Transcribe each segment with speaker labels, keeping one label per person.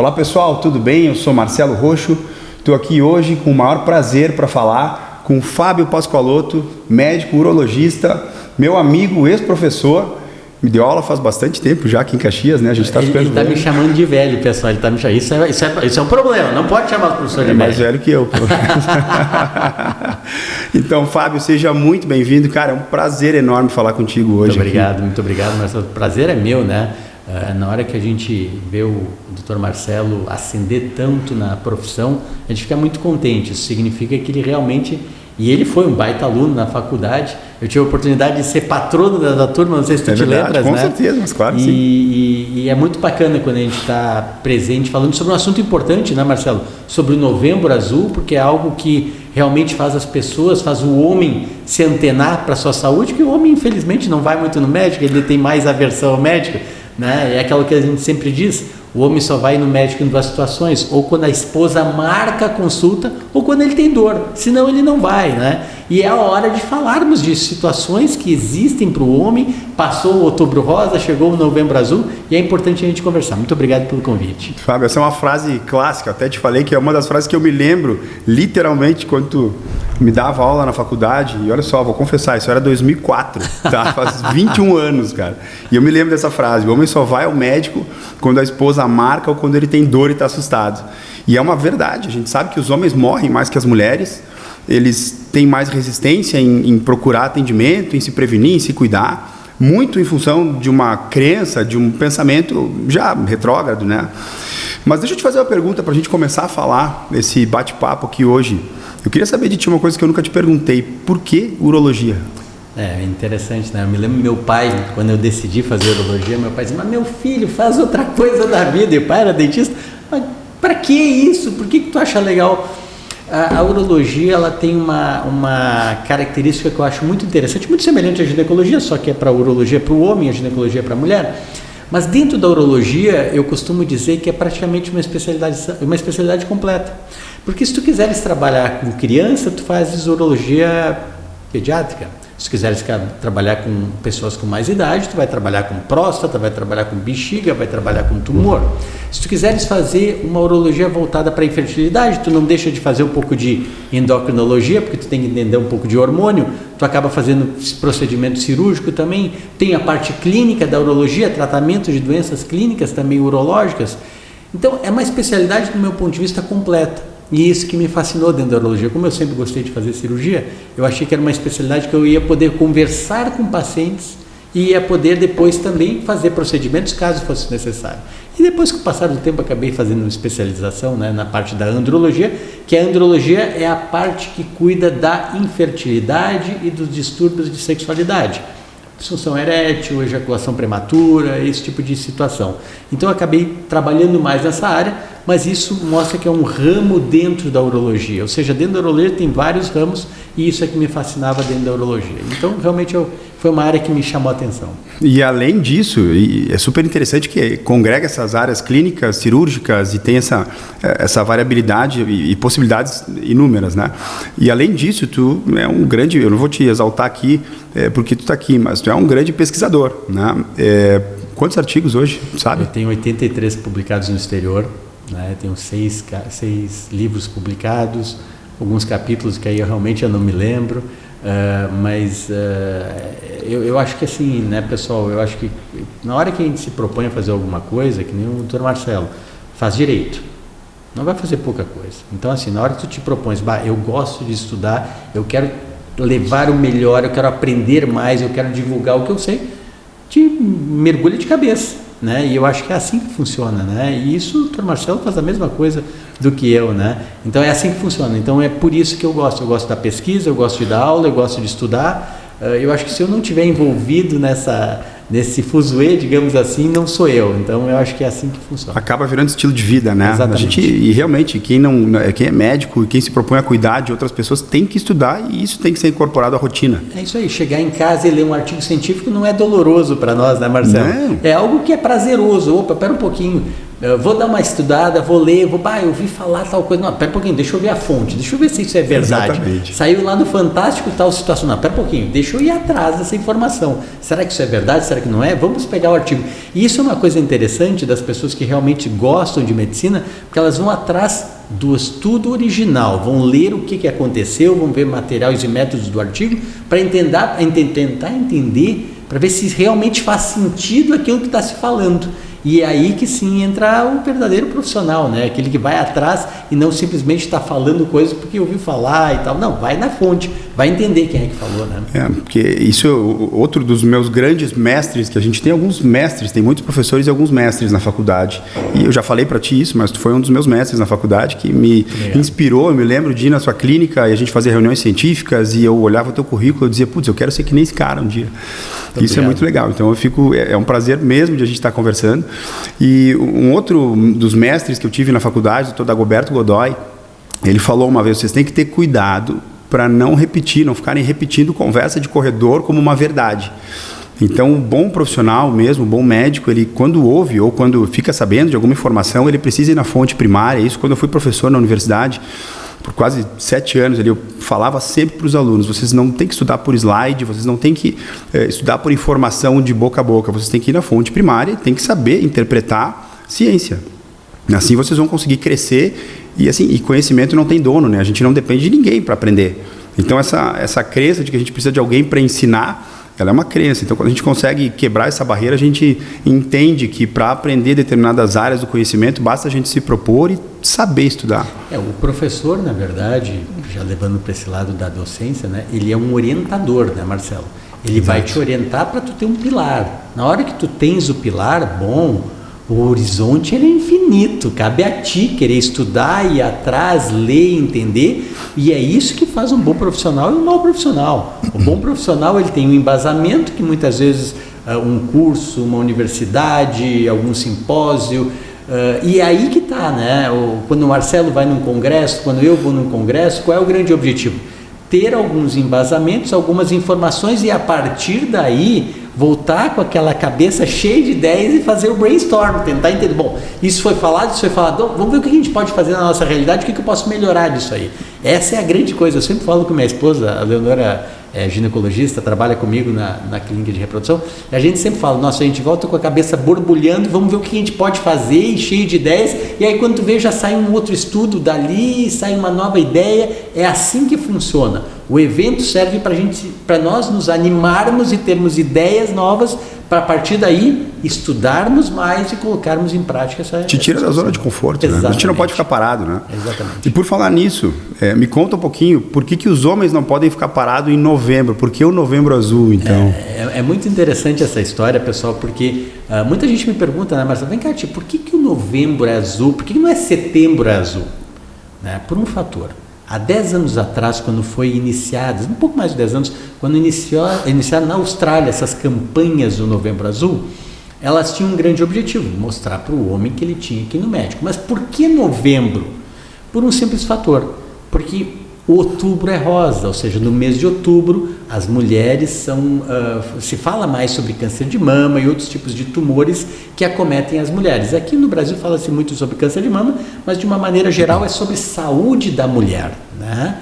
Speaker 1: Olá pessoal, tudo bem? Eu sou Marcelo Roxo, estou aqui hoje com o maior prazer para falar com o Fábio Pascoaloto, médico urologista, meu amigo, ex-professor, me deu aula faz bastante tempo já aqui em Caxias, né? A gente está ficando
Speaker 2: Ele está me chamando de velho, pessoal, ele tá me chamando. Isso é um problema, não pode chamar o professor de velho.
Speaker 1: É mais velho que eu. Então, Fábio, seja muito bem-vindo, cara, é um prazer enorme falar contigo hoje.
Speaker 2: Muito obrigado, Marcelo, o prazer é meu, né? Na hora que a gente vê o Dr. Marcelo ascender tanto na profissão, a gente fica muito contente. Isso significa que ele realmente... E ele foi um baita aluno na faculdade. Eu tive a oportunidade de ser patrono da turma, não sei se tu te lembras,
Speaker 1: com
Speaker 2: né?
Speaker 1: Com certeza, mas claro que
Speaker 2: sim. E é muito bacana quando a gente está presente, falando sobre um assunto importante, né, Marcelo? Sobre o Novembro Azul, porque é algo que realmente faz as pessoas, faz o homem se antenar para a sua saúde, que o homem, infelizmente, não vai muito no médico, ele tem mais aversão ao médico, né? É aquilo que a gente sempre diz, o homem só vai no médico em duas situações, ou quando a esposa marca a consulta, ou quando ele tem dor, senão ele não vai, né? E é a hora de falarmos de situações que existem para o homem, passou o Outubro Rosa, chegou o Novembro Azul, e é importante a gente conversar. Muito obrigado pelo convite.
Speaker 1: Fábio, essa é uma frase clássica, até te falei que é uma das frases que eu me lembro, literalmente, quando tu me dava aula na faculdade, e olha só, vou confessar, isso era 2004, tá? Faz 21 anos, cara. E eu me lembro dessa frase, o homem só vai ao médico quando a esposa marca ou quando ele tem dor e está assustado. E é uma verdade, a gente sabe que os homens morrem mais que as mulheres, eles têm mais resistência em procurar atendimento, em se prevenir, em se cuidar, muito em função de uma crença, de um pensamento já retrógrado, né? Mas deixa eu te fazer uma pergunta para a gente começar a falar esse bate-papo aqui hoje. Eu queria saber de ti uma coisa que eu nunca te perguntei, por que urologia?
Speaker 2: É interessante, né? Eu me lembro do meu pai, quando eu decidi fazer urologia, meu pai disse, mas meu filho, faz outra coisa da vida. E o pai era dentista, mas para que isso? Por que tu acha legal? A urologia, ela tem uma característica que eu acho muito interessante, muito semelhante à ginecologia, só que é para a urologia para o homem, a ginecologia para a mulher. Mas dentro da urologia, eu costumo dizer que é praticamente uma especialidade completa. Porque se tu quiseres trabalhar com criança, tu fazes urologia pediátrica. Se tu quiseres trabalhar com pessoas com mais idade, tu vai trabalhar com próstata, vai trabalhar com bexiga, vai trabalhar com tumor. Se tu quiseres fazer uma urologia voltada para a infertilidade, tu não deixa de fazer um pouco de endocrinologia, porque tu tem que entender um pouco de hormônio, tu acaba fazendo procedimento cirúrgico também, tem a parte clínica da urologia, tratamento de doenças clínicas também urológicas. Então é uma especialidade do meu ponto de vista completa. E isso que me fascinou dentro da urologia. Como eu sempre gostei de fazer cirurgia, eu achei que era uma especialidade que eu ia poder conversar com pacientes e ia poder depois também fazer procedimentos caso fosse necessário. E depois, com o passar do tempo, acabei fazendo uma especialização, né, na parte da andrologia, que a andrologia é a parte que cuida da infertilidade e dos distúrbios de sexualidade. Disfunção erétil, ejaculação prematura, esse tipo de situação. Então eu acabei trabalhando mais nessa área, mas isso mostra que é um ramo dentro da urologia, ou seja, dentro da urologia tem vários ramos e isso é que me fascinava dentro da urologia. Então realmente foi uma área que me chamou a atenção.
Speaker 1: E além disso, é super interessante que congrega essas áreas clínicas, cirúrgicas e tem essa variabilidade e possibilidades inúmeras, né? E além disso, tu é um grande, eu não vou te exaltar aqui porque tu está aqui, mas tu é um grande pesquisador, né? Quantos artigos hoje, sabe?
Speaker 2: Eu tenho 83 publicados no exterior, né? Tenho 6 livros publicados, alguns capítulos que aí realmente eu não me lembro. Mas eu acho que assim, né, pessoal, eu acho que na hora que a gente se propõe a fazer alguma coisa, que nem o Dr. Marcelo, faz direito, não vai fazer pouca coisa. Então assim, na hora que tu te propões, eu gosto de estudar, eu quero levar o melhor, eu quero aprender mais, eu quero divulgar o que eu sei, te mergulha de cabeça, né? E eu acho que é assim que funciona, né? E isso o Dr. Marcelo faz a mesma coisa do que eu, né? Então é assim que funciona. Então é por isso que eu gosto da pesquisa, eu gosto de dar aula, eu gosto de estudar. Eu acho que se eu não estiver envolvido nesse fuzuê, digamos assim, não sou eu. Então eu acho que é assim que funciona.
Speaker 1: Acaba virando estilo de vida, né?
Speaker 2: Exatamente.
Speaker 1: E realmente, quem é médico e quem se propõe a cuidar de outras pessoas tem que estudar e isso tem que ser incorporado à rotina.
Speaker 2: É isso aí, chegar em casa e ler um artigo científico não é doloroso para nós, né, Marcelo?
Speaker 1: Não.
Speaker 2: É algo que é prazeroso. Opa, pera um pouquinho. vou dar uma estudada, vou ler, eu ouvi falar tal coisa. Não, pera um pouquinho, deixa eu ver a fonte, deixa eu ver se isso é verdade.
Speaker 1: Exatamente.
Speaker 2: Saiu lá no Fantástico tal situação. Não, pera um pouquinho, deixa eu ir atrás dessa informação. Será que isso é verdade? Será que não é? Vamos pegar o artigo. E isso é uma coisa interessante das pessoas que realmente gostam de medicina, porque elas vão atrás do estudo original, vão ler o que aconteceu, vão ver materiais e métodos do artigo para tentar entender, para ver se realmente faz sentido aquilo que está se falando. E é aí que sim entra o verdadeiro profissional, né? Aquele que vai atrás e não simplesmente está falando coisas porque ouviu falar e tal. Não, vai na fonte, vai entender quem é que falou, né?
Speaker 1: Porque isso é outro dos meus grandes mestres, que a gente tem alguns mestres, tem muitos professores e alguns mestres na faculdade. E eu já falei para ti isso, mas tu foi um dos meus mestres na faculdade que me inspirou. Eu me lembro de ir na sua clínica e a gente fazia reuniões científicas e eu olhava o teu currículo e dizia, putz, eu quero ser que nem esse cara um dia. Muito isso obrigado. É muito legal. Então é um prazer mesmo de a gente estar conversando. E um outro dos mestres que eu tive na faculdade, o doutor Dagoberto Godoy, ele falou uma vez, vocês têm que ter cuidado para não ficarem repetindo conversa de corredor como uma verdade. Então, um bom profissional mesmo, um bom médico, ele quando ouve ou quando fica sabendo de alguma informação, ele precisa ir na fonte primária. Isso quando eu fui professor na universidade, por quase 7 anos, eu falava sempre para os alunos, vocês não têm que estudar por slide, vocês não têm que estudar por informação de boca a boca, vocês têm que ir na fonte primária e têm que saber interpretar ciência. Assim vocês vão conseguir crescer e conhecimento não tem dono, né? A gente não depende de ninguém para aprender. Então essa crença de que a gente precisa de alguém para ensinar, ela é uma crença. Então, quando a gente consegue quebrar essa barreira, a gente entende que para aprender determinadas áreas do conhecimento, basta a gente se propor e saber estudar.
Speaker 2: O professor, na verdade, já levando para esse lado da docência, né, ele é um orientador, né, Marcelo? Ele Exato. Vai te orientar para tu ter um pilar. Na hora que tu tens o pilar bom, o horizonte ele é infinito, cabe a ti querer estudar, ir atrás, ler, entender, e é isso que faz um bom profissional e um mau profissional. O bom profissional ele tem um embasamento que muitas vezes um curso, uma universidade, algum simpósio, e é aí que está, né? Quando o Marcelo vai num congresso, quando eu vou num congresso, qual é o grande objetivo? Ter alguns embasamentos, algumas informações e a partir daí voltar com aquela cabeça cheia de ideias e fazer o brainstorm, tentar entender, bom, isso foi falado, vamos ver o que a gente pode fazer na nossa realidade, o que eu posso melhorar disso aí. Essa é a grande coisa. Eu sempre falo com minha esposa, a Leonora é ginecologista, trabalha comigo na clínica de reprodução, e a gente sempre fala, nossa, a gente volta com a cabeça borbulhando, vamos ver o que a gente pode fazer, e cheio de ideias, e aí quando tu vê já sai um outro estudo dali, sai uma nova ideia. É assim que funciona. O evento serve para nós nos animarmos e termos ideias novas, para a partir daí estudarmos mais e colocarmos em prática essa...
Speaker 1: Te tira da zona de conforto, né? A gente não pode ficar parado, né?
Speaker 2: Exatamente.
Speaker 1: E por falar nisso, me conta um pouquinho, por que os homens não podem ficar parados em novembro? Por que o novembro azul, então?
Speaker 2: É muito interessante essa história, pessoal, porque muita gente me pergunta, né, Marcelo, vem cá, tia, por que o novembro é azul? Por que não é setembro é azul? Né? Por um fator. Há 10 anos atrás, quando foi iniciadas, um pouco mais de 10 anos, quando iniciaram na Austrália essas campanhas do Novembro Azul, elas tinham um grande objetivo, mostrar para o homem que ele tinha que ir no médico. Mas por que novembro? Por um simples fator, porque o outubro é rosa, ou seja, no mês de outubro as mulheres se fala mais sobre câncer de mama e outros tipos de tumores que acometem as mulheres. Aqui no Brasil fala-se muito sobre câncer de mama, mas de uma maneira geral é sobre saúde da mulher, né?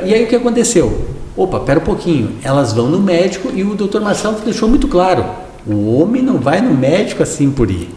Speaker 2: E aí o que aconteceu? Opa, pera um pouquinho, elas vão no médico e o Dr. Marcelo deixou muito claro, o homem não vai no médico assim por ir.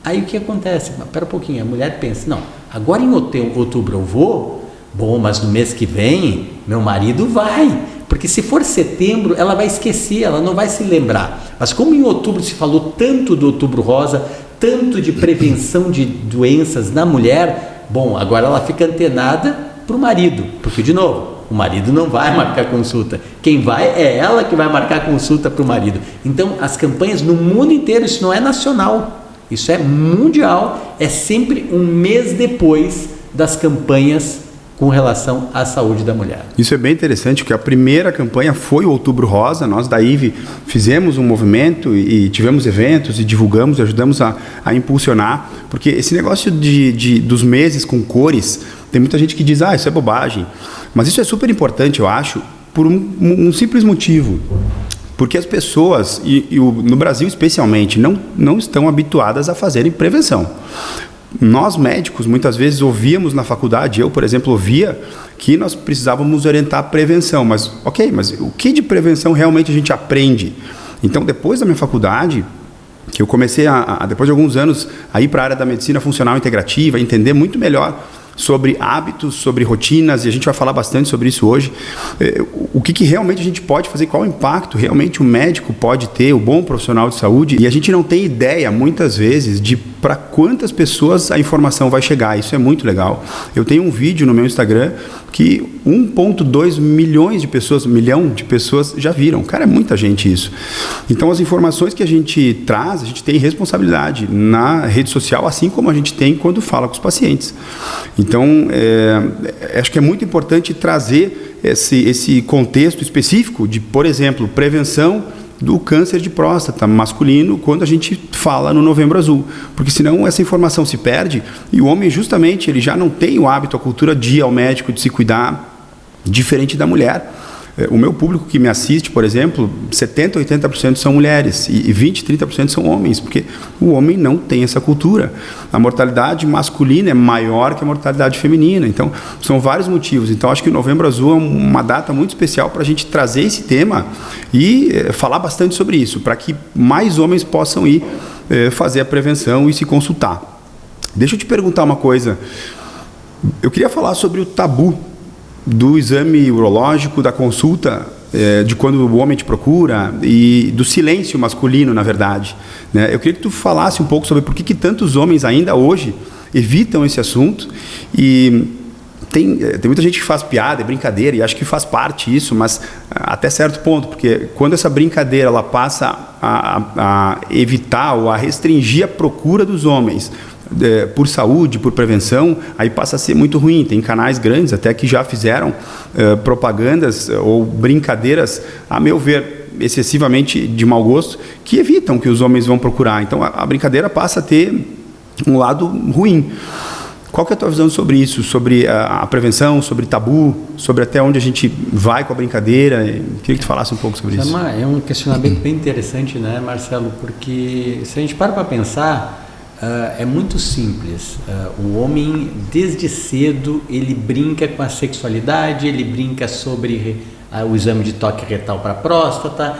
Speaker 2: Aí o que acontece? Pera um pouquinho, a mulher pensa, não, agora em outubro eu vou, bom, mas no mês que vem, meu marido vai, porque se for setembro, ela vai esquecer, ela não vai se lembrar. Mas como em outubro se falou tanto do outubro rosa, tanto de prevenção de doenças na mulher, bom, agora ela fica antenada para o marido, porque, de novo, o marido não vai marcar consulta. Quem vai é ela que vai marcar consulta para o marido. Então, as campanhas no mundo inteiro, isso não é nacional, isso é mundial, é sempre um mês depois das campanhas com relação à saúde da mulher.
Speaker 1: Isso é bem interessante, porque a primeira campanha foi o Outubro Rosa. Nós da IVE fizemos um movimento e tivemos eventos e divulgamos, ajudamos a impulsionar, porque esse negócio dos meses com cores, tem muita gente que diz, isso é bobagem, mas isso é super importante, eu acho, por um simples motivo. Porque as pessoas, no Brasil especialmente, não estão habituadas a fazerem prevenção. Nós médicos muitas vezes ouvíamos na faculdade, eu por exemplo ouvia que nós precisávamos orientar a prevenção, mas o que de prevenção realmente a gente aprende? Então depois da minha faculdade, que eu comecei depois de alguns anos a ir para a área da medicina funcional integrativa, entender muito melhor sobre hábitos, sobre rotinas, e a gente vai falar bastante sobre isso hoje, o que realmente a gente pode fazer, qual o impacto realmente o médico pode ter, o bom profissional de saúde, e a gente não tem ideia, muitas vezes, de para quantas pessoas a informação vai chegar. Isso é muito legal. Eu tenho um vídeo no meu Instagram que 1,2 milhões de pessoas, milhão de pessoas já viram. Cara, é muita gente isso. Então, as informações que a gente traz, a gente tem responsabilidade na rede social, assim como a gente tem quando fala com os pacientes. Então, acho que é muito importante trazer esse contexto específico de, por exemplo, prevenção do câncer de próstata masculino quando a gente fala no Novembro Azul, porque senão essa informação se perde e o homem justamente ele já não tem o hábito, a cultura de ir ao médico, de se cuidar, diferente da mulher. O meu público que me assiste, por exemplo, 70%, 80% são mulheres e 20%, 30% são homens, porque o homem não tem essa cultura. A mortalidade masculina é maior que a mortalidade feminina, então são vários motivos. Então acho que o Novembro Azul é uma data muito especial para a gente trazer esse tema e falar bastante sobre isso, para que mais homens possam ir fazer a prevenção e se consultar. Deixa eu te perguntar uma coisa. Eu queria falar sobre o tabu do exame urológico, da consulta, de quando o homem te procura e do silêncio masculino, na verdade, né? Eu queria que tu falasse um pouco sobre por que tantos homens ainda hoje evitam esse assunto e tem muita gente que faz piada, é brincadeira e acho que faz parte isso, mas até certo ponto, porque quando essa brincadeira ela passa a evitar ou a restringir a procura dos homens por saúde, por prevenção, aí passa a ser muito ruim. Tem canais grandes até que já fizeram propagandas ou brincadeiras, a meu ver, excessivamente de mau gosto, que evitam que os homens vão procurar. Então a brincadeira passa a ter um lado ruim. Qual que é a tua visão sobre isso? Sobre a prevenção, sobre tabu, sobre até onde a gente vai com a brincadeira? Queria que tu falasse um pouco sobre isso.
Speaker 2: É um questionamento bem interessante, né, Marcelo? Porque se a gente para pensar, é muito simples. O homem, desde cedo, ele brinca com a sexualidade, ele brinca sobre o exame de toque retal para próstata.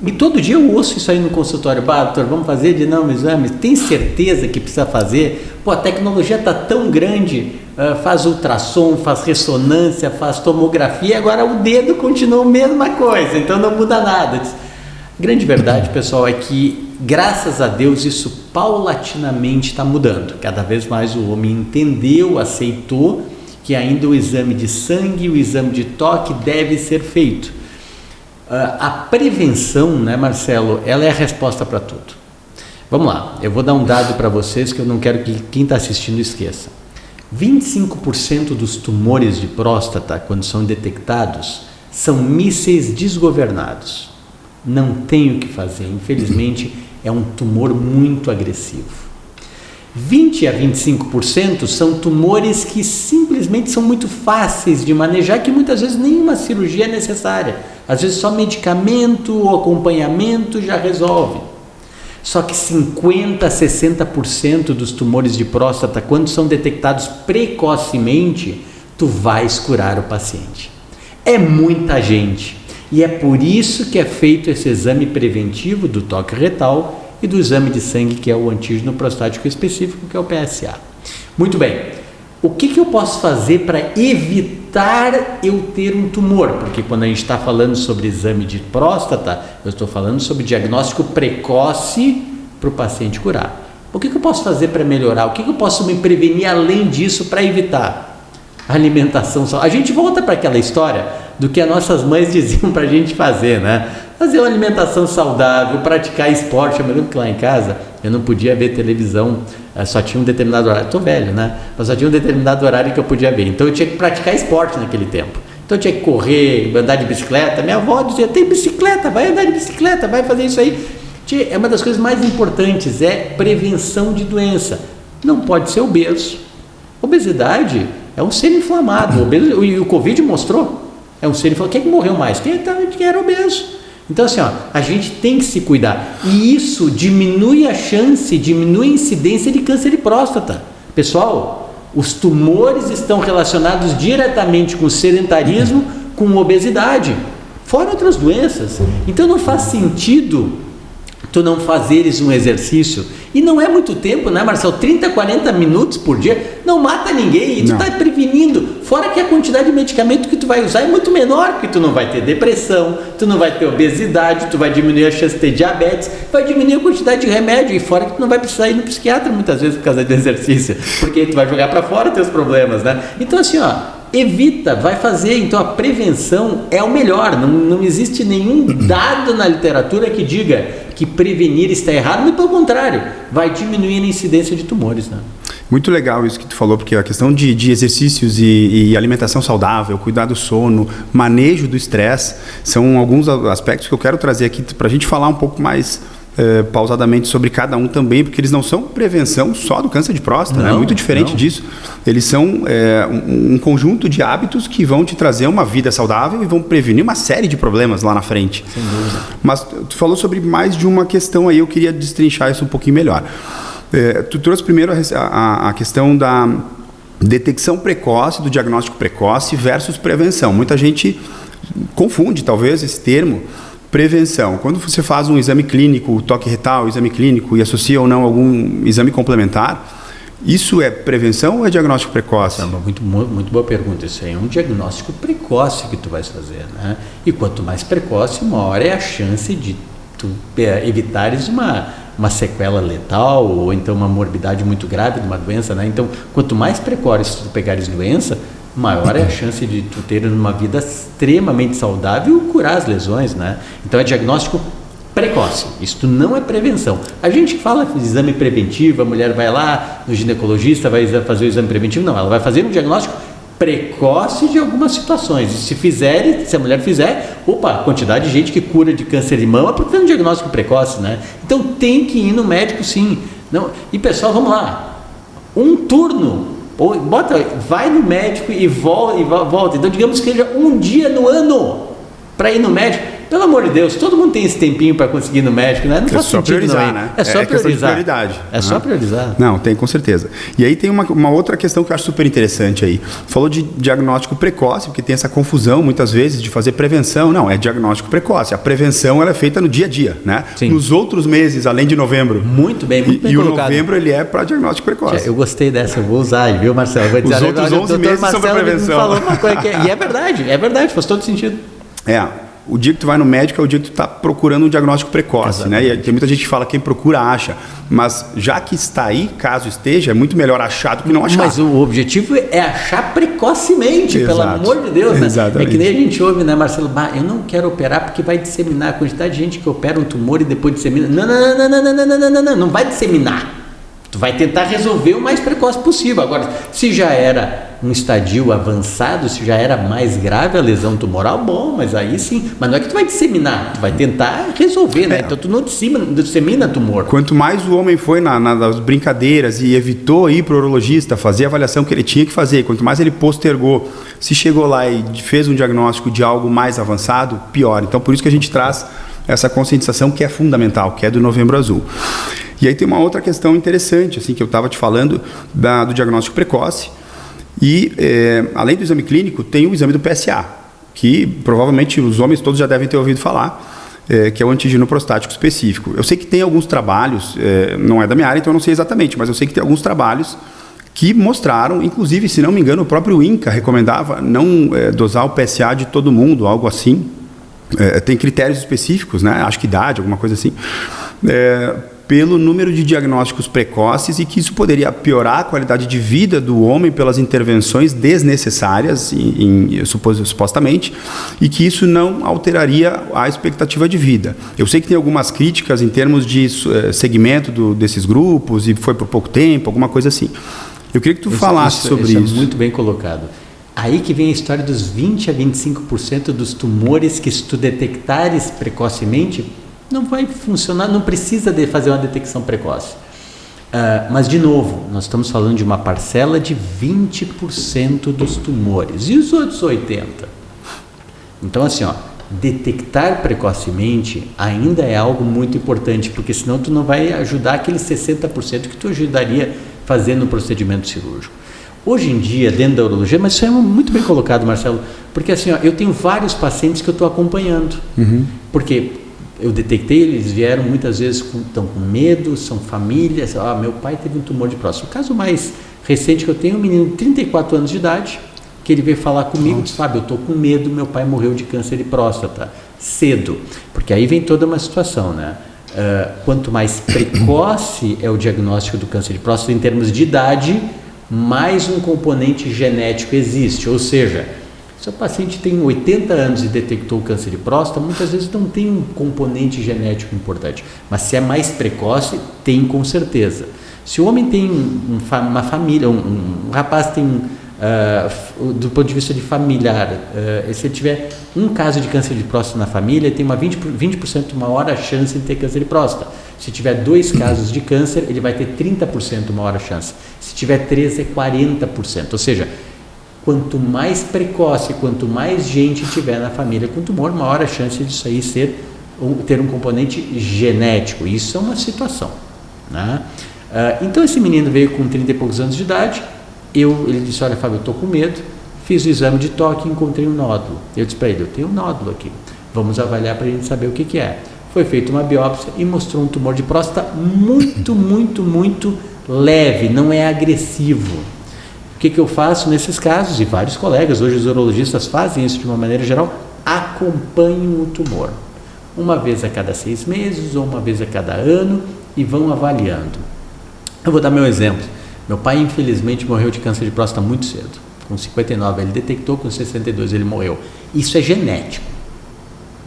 Speaker 2: E todo dia eu ouço isso aí no consultório. Doutor, vamos fazer de novo o exame? Tem certeza que precisa fazer? Pô, a tecnologia está tão grande, faz ultrassom, faz ressonância, faz tomografia, agora o dedo continua a mesma coisa, então não muda nada. Grande verdade, pessoal, é que graças a Deus isso paulatinamente está mudando. Cada vez mais o homem entendeu, aceitou que ainda o exame de sangue, o exame de toque deve ser feito. A prevenção, né, Marcelo, ela é a resposta para tudo. Vamos lá, eu vou dar um dado para vocês que eu não quero que quem está assistindo esqueça. 25% dos tumores de próstata, quando são detectados, são mísseis desgovernados. Não tem o que fazer, infelizmente é um tumor muito agressivo. 20 a 25% são tumores que simplesmente são muito fáceis de manejar, que muitas vezes nenhuma cirurgia é necessária. Às vezes só medicamento ou acompanhamento já resolve. Só que 50 a 60% dos tumores de próstata, quando são detectados precocemente, tu vais curar o paciente. É muita gente. E é por isso que é feito esse exame preventivo do toque retal e do exame de sangue, que é o antígeno prostático específico, que é o PSA. Muito bem, o que eu posso fazer para evitar eu ter um tumor? Porque quando a gente está falando sobre exame de próstata, eu estou falando sobre diagnóstico precoce para o paciente curar. O que eu posso fazer para melhorar? O que eu posso me prevenir além disso para evitar? Alimentação. A gente volta para aquela história do que as nossas mães diziam para a gente fazer, né? Fazer uma alimentação saudável, praticar esporte. Eu me lembro que lá em casa eu não podia ver televisão, só tinha um determinado horário. Estou velho, né? Mas só tinha um determinado horário que eu podia ver. Então eu tinha que praticar esporte naquele tempo. Então eu tinha que correr, andar de bicicleta. Minha avó dizia: tem bicicleta, vai andar de bicicleta, vai fazer isso aí. É uma das coisas mais importantes, é prevenção de doença. Não pode ser obeso. Obesidade é um ser inflamado. E o Covid mostrou. É um ser inflamado. Quem é que morreu mais? Quem era obeso. Então assim, ó, a gente tem que se cuidar. E isso diminui a chance, diminui a incidência de câncer de próstata. Pessoal, os tumores estão relacionados diretamente com o sedentarismo, com obesidade, fora outras doenças. Então não faz sentido tu não fazeres um exercício. E não é muito tempo, né, Marcelo? 30, 40 minutos por dia não mata ninguém e tu está prevenindo. Fora que a quantidade de medicamento que tu vai usar é muito menor, porque tu não vai ter depressão, tu não vai ter obesidade, tu vai diminuir a chance de ter diabetes, vai diminuir a quantidade de remédio, e fora que tu não vai precisar ir no psiquiatra muitas vezes por causa do exercício, porque tu vai jogar para fora teus problemas, né? Então assim, ó, evita, vai fazer. Então a prevenção é o melhor. Não existe nenhum dado na literatura que diga que prevenir está errado, mas pelo contrário, vai diminuir a incidência de tumores, né?
Speaker 1: Muito legal isso que tu falou, porque a questão de exercícios e alimentação saudável, cuidar do sono, manejo do estresse, são alguns aspectos que eu quero trazer aqui para a gente falar um pouco mais pausadamente sobre cada um também, porque eles não são prevenção só do câncer de próstata, né? Muito diferente disso. Eles são um conjunto de hábitos que vão te trazer uma vida saudável e vão prevenir uma série de problemas lá na frente.
Speaker 2: Sem dúvida.
Speaker 1: Mas tu falou sobre mais de uma questão aí, eu queria destrinchar isso um pouquinho melhor. Tu trouxe primeiro a questão da detecção precoce, do diagnóstico precoce versus prevenção. Muita gente confunde, talvez, esse termo. Prevenção. Quando você faz um exame clínico, toque retal, exame clínico, e associa ou não algum exame complementar, isso é prevenção ou é diagnóstico precoce?
Speaker 2: Muito boa pergunta. Isso aí é um diagnóstico precoce que tu vais fazer, né? E quanto mais precoce, maior é a chance de tu evitares uma sequela letal ou então uma morbidade muito grave de uma doença, né? Então, quanto mais precoce tu pegares doença, maior é a chance de tu ter uma vida extremamente saudável e curar as lesões, né? Então é diagnóstico precoce, isto não é prevenção. A gente fala de exame preventivo, a mulher vai lá no ginecologista, vai fazer o exame preventivo, não, ela vai fazer um diagnóstico precoce de algumas situações. E se a mulher fizer, a quantidade de gente que cura de câncer de mama porque tem um diagnóstico precoce, né? Então tem que ir no médico, sim. Não, e pessoal, vamos lá, um turno, vai no médico e volta. Então digamos que seja um dia no ano para ir no médico. Pelo amor de Deus, todo mundo tem esse tempinho para conseguir ir no médico, né? Não faz
Speaker 1: só
Speaker 2: sentido,
Speaker 1: priorizar,
Speaker 2: não,
Speaker 1: né?
Speaker 2: É só priorizar.
Speaker 1: Prioridade.
Speaker 2: É só priorizar.
Speaker 1: Não, tem com certeza. E aí tem uma outra questão que eu acho super interessante aí. Falou de diagnóstico precoce, porque tem essa confusão muitas vezes de fazer prevenção. Não, é diagnóstico precoce. A prevenção ela é feita no dia a dia, né?
Speaker 2: Sim.
Speaker 1: Nos outros meses, além de novembro.
Speaker 2: Muito bem colocado.
Speaker 1: E o novembro ele é para diagnóstico precoce.
Speaker 2: Eu gostei dessa, eu vou usar, viu, Marcelo? Vou dizer,
Speaker 1: os outros 11 meses são para prevenção.
Speaker 2: Falou uma coisa e é verdade, faz todo sentido.
Speaker 1: O dia que tu vai no médico é o dia que tu está procurando um diagnóstico precoce, exatamente, né? E tem muita gente que fala quem procura acha, mas já que está aí, caso esteja, é muito melhor achar do que não achar.
Speaker 2: Mas o objetivo é achar precocemente, pelo amor de Deus, né?
Speaker 1: Exatamente.
Speaker 2: É que nem a gente ouve, né, Marcelo? Eu não quero operar porque vai disseminar. A quantidade de gente que opera um tumor e depois dissemina. Não vai disseminar. Tu vai tentar resolver o mais precoce possível. Agora, se já era um estadio avançado, se já era mais grave a lesão tumoral, bom, mas aí sim. Mas não é que tu vai disseminar, tu vai tentar resolver, né? Então tu não dissemina tumor.
Speaker 1: Quanto mais o homem foi nas brincadeiras e evitou ir para o urologista, fazer a avaliação que ele tinha que fazer, quanto mais ele postergou, se chegou lá e fez um diagnóstico de algo mais avançado, pior. Então por isso que a gente traz essa conscientização que é fundamental, que é do Novembro Azul. E aí tem uma outra questão interessante, assim, que eu estava te falando do diagnóstico precoce. E, além do exame clínico, tem o exame do PSA, que provavelmente os homens todos já devem ter ouvido falar, que é o antígeno prostático específico. Eu sei que tem alguns trabalhos, não é da minha área, então eu não sei exatamente, mas eu sei que tem alguns trabalhos que mostraram, inclusive, se não me engano, o próprio INCA recomendava não dosar o PSA de todo mundo, algo assim. Tem critérios específicos, né? Acho que idade, alguma coisa assim. Pelo número de diagnósticos precoces e que isso poderia piorar a qualidade de vida do homem pelas intervenções desnecessárias, supostamente, e que isso não alteraria a expectativa de vida. Eu sei que tem algumas críticas em termos de segmento desses grupos e foi por pouco tempo, alguma coisa assim. Eu queria que tu falasse sobre isso.
Speaker 2: É muito bem colocado. Aí que vem a história dos 20 a 25% dos tumores que se tu detectares precocemente, não vai funcionar, não precisa de fazer uma detecção precoce. Mas, de novo, nós estamos falando de uma parcela de 20% dos tumores. E os outros 80%? Então, assim, detectar precocemente ainda é algo muito importante, porque senão tu não vai ajudar aqueles 60% que tu ajudaria fazendo o procedimento cirúrgico. Hoje em dia, dentro da urologia, mas isso é muito bem colocado, Marcelo, porque assim, ó, eu tenho vários pacientes que eu estou acompanhando, porque eu detectei, eles vieram muitas vezes estão com medo, são famílias, meu pai teve um tumor de próstata. O caso mais recente que eu tenho é um menino de 34 anos de idade, que ele veio falar comigo, disse, Fábio, eu estou com medo, meu pai morreu de câncer de próstata, cedo, porque aí vem toda uma situação, né? Quanto mais precoce é o diagnóstico do câncer de próstata em termos de idade, mais um componente genético existe, ou seja, se o paciente tem 80 anos e detectou o câncer de próstata, muitas vezes não tem um componente genético importante, mas se é mais precoce, tem com certeza. Se o homem tem uma família, um rapaz tem, do ponto de vista de familiar, se ele tiver um caso de câncer de próstata na família, ele tem uma 20% maior a chance de ter câncer de próstata. Se tiver 2 casos de câncer, ele vai ter 30% maior a chance. Se tiver 3, é 40%. Ou seja, quanto mais precoce, quanto mais gente tiver na família com tumor, maior a chance disso aí ter um componente genético. Isso é uma situação, né? Então esse menino veio com 30 e poucos anos de idade, ele disse, olha Fábio, eu estou com medo, fiz o exame de toque e encontrei um nódulo. Eu disse para ele, eu tenho um nódulo aqui, vamos avaliar para a gente saber o que é. Foi feita uma biópsia e mostrou um tumor de próstata muito, muito, muito leve, não é agressivo. O que eu faço nesses casos, e vários colegas, hoje os urologistas fazem isso de uma maneira geral, acompanham o tumor. Uma vez a cada 6 meses ou uma vez a cada ano e vão avaliando. Eu vou dar meu exemplo. Meu pai, infelizmente, morreu de câncer de próstata muito cedo. Com 59, ele detectou, com 62 ele morreu. Isso é genético.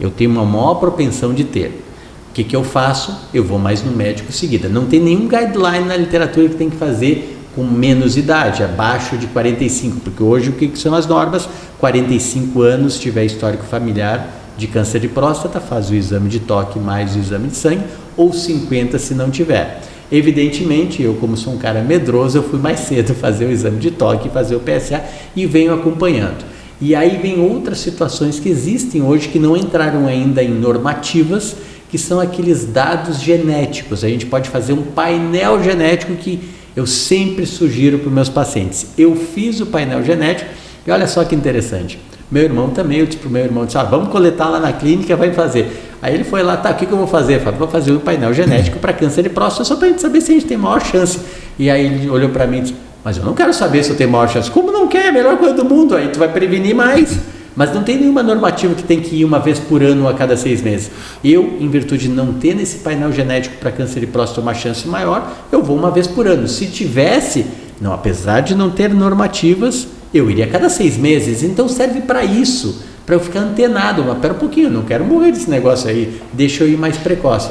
Speaker 2: Eu tenho uma maior propensão de ter. O que eu faço? Eu vou mais no médico em seguida. Não tem nenhum guideline na literatura que tem que fazer com menos idade, abaixo de 45, porque hoje o que são as normas? 45 anos, se tiver histórico familiar de câncer de próstata, faz o exame de toque mais o exame de sangue, ou 50 se não tiver. Evidentemente, eu como sou um cara medroso, eu fui mais cedo fazer o exame de toque, fazer o PSA e venho acompanhando. E aí vem outras situações que existem hoje que não entraram ainda em normativas, que são aqueles dados genéticos. A gente pode fazer um painel genético que eu sempre sugiro para os meus pacientes. Eu fiz o painel genético e olha só que interessante. Meu irmão também, eu disse para o meu irmão, vamos coletar lá na clínica, vai fazer. Aí ele foi lá, o que eu vou fazer? Vou fazer um painel genético para câncer de próstata, só para a gente saber se a gente tem maior chance. E aí ele olhou para mim e disse, mas eu não quero saber se eu tenho maior chance. Como não quer? É a melhor coisa do mundo, aí tu vai prevenir mais. Mas não tem nenhuma normativa que tem que ir uma vez por ano ou a cada 6 meses. Eu, em virtude de não ter nesse painel genético para câncer de próstata uma chance maior, eu vou uma vez por ano. Se tivesse, não, apesar de não ter normativas, eu iria a cada 6 meses. Então serve para isso, para eu ficar antenado. Mas pera um pouquinho, eu não quero morrer desse negócio aí, deixa eu ir mais precoce.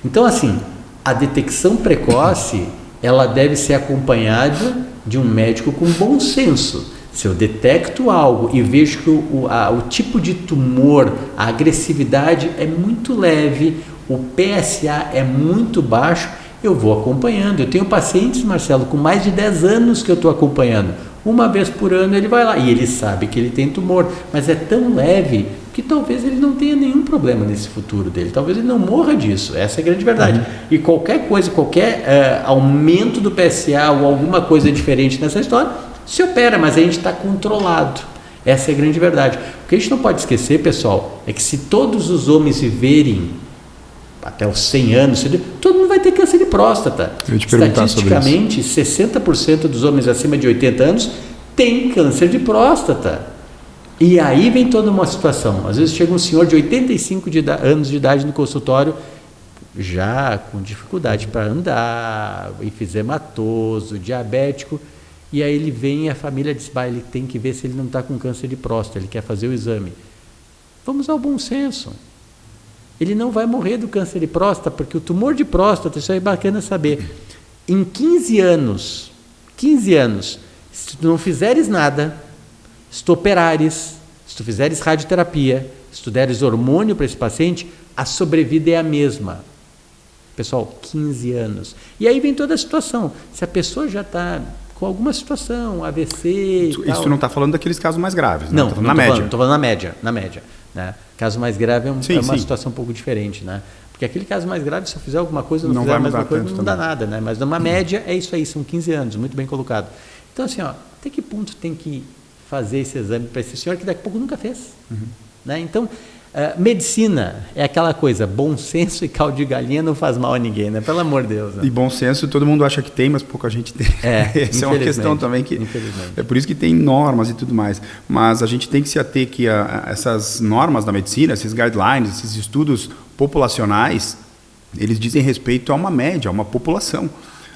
Speaker 2: Então assim, a detecção precoce, ela deve ser acompanhada de um médico com bom senso. Se eu detecto algo e vejo que o tipo de tumor, a agressividade é muito leve, o PSA é muito baixo, eu vou acompanhando. Eu tenho pacientes, Marcelo, com mais de 10 anos que eu estou acompanhando. Uma vez por ano ele vai lá e ele sabe que ele tem tumor, mas é tão leve que talvez ele não tenha nenhum problema nesse futuro dele. Talvez ele não morra disso, essa é a grande verdade. E qualquer coisa, qualquer aumento do PSA ou alguma coisa diferente nessa história, se opera, mas a gente está controlado. Essa é a grande verdade. O que a gente não pode esquecer, pessoal, é que se todos os homens viverem até os 100 anos, todo mundo vai ter câncer de próstata. Estatisticamente, 60% dos homens acima de 80 anos têm câncer de próstata. E aí vem toda uma situação. Às vezes chega um senhor de 85 anos de idade no consultório, já com dificuldade para andar, enfisematoso, diabético, e aí ele vem e a família diz, ele tem que ver se ele não está com câncer de próstata, ele quer fazer o exame. Vamos ao bom senso. Ele não vai morrer do câncer de próstata, porque o tumor de próstata, isso é bacana saber, em 15 anos, se tu não fizeres nada, se tu operares, se tu fizeres radioterapia, se tu deres hormônio para esse paciente, a sobrevida é a mesma. Pessoal, 15 anos. E aí vem toda a situação. Se a pessoa já está com alguma situação, AVC e tal.
Speaker 1: Isso não está falando daqueles casos mais graves, né?
Speaker 2: Não,
Speaker 1: estou falando na média.
Speaker 2: Estou falando na média. né? Caso mais grave é uma
Speaker 1: sim.
Speaker 2: situação um pouco diferente, né? Porque aquele caso mais grave, se eu fizer alguma coisa, não fizer
Speaker 1: vai
Speaker 2: a mesma
Speaker 1: mudar
Speaker 2: coisa,
Speaker 1: tanto
Speaker 2: não dá
Speaker 1: também.
Speaker 2: nada, né? Mas numa média é isso aí, são 15 anos, muito bem colocado. Então, assim, até que ponto tem que fazer esse exame para esse senhor que daqui a pouco nunca fez? Né? Então, medicina é aquela coisa, bom senso e caldo de galinha não faz mal a ninguém, né? Pelo amor de Deus. Né?
Speaker 1: E bom senso todo mundo acha que tem, mas pouca gente tem. Essa é uma questão também que... É por isso que tem normas e tudo mais. Mas a gente tem que se ater que essas normas da medicina, esses guidelines, esses estudos populacionais, eles dizem respeito a uma média, a uma população.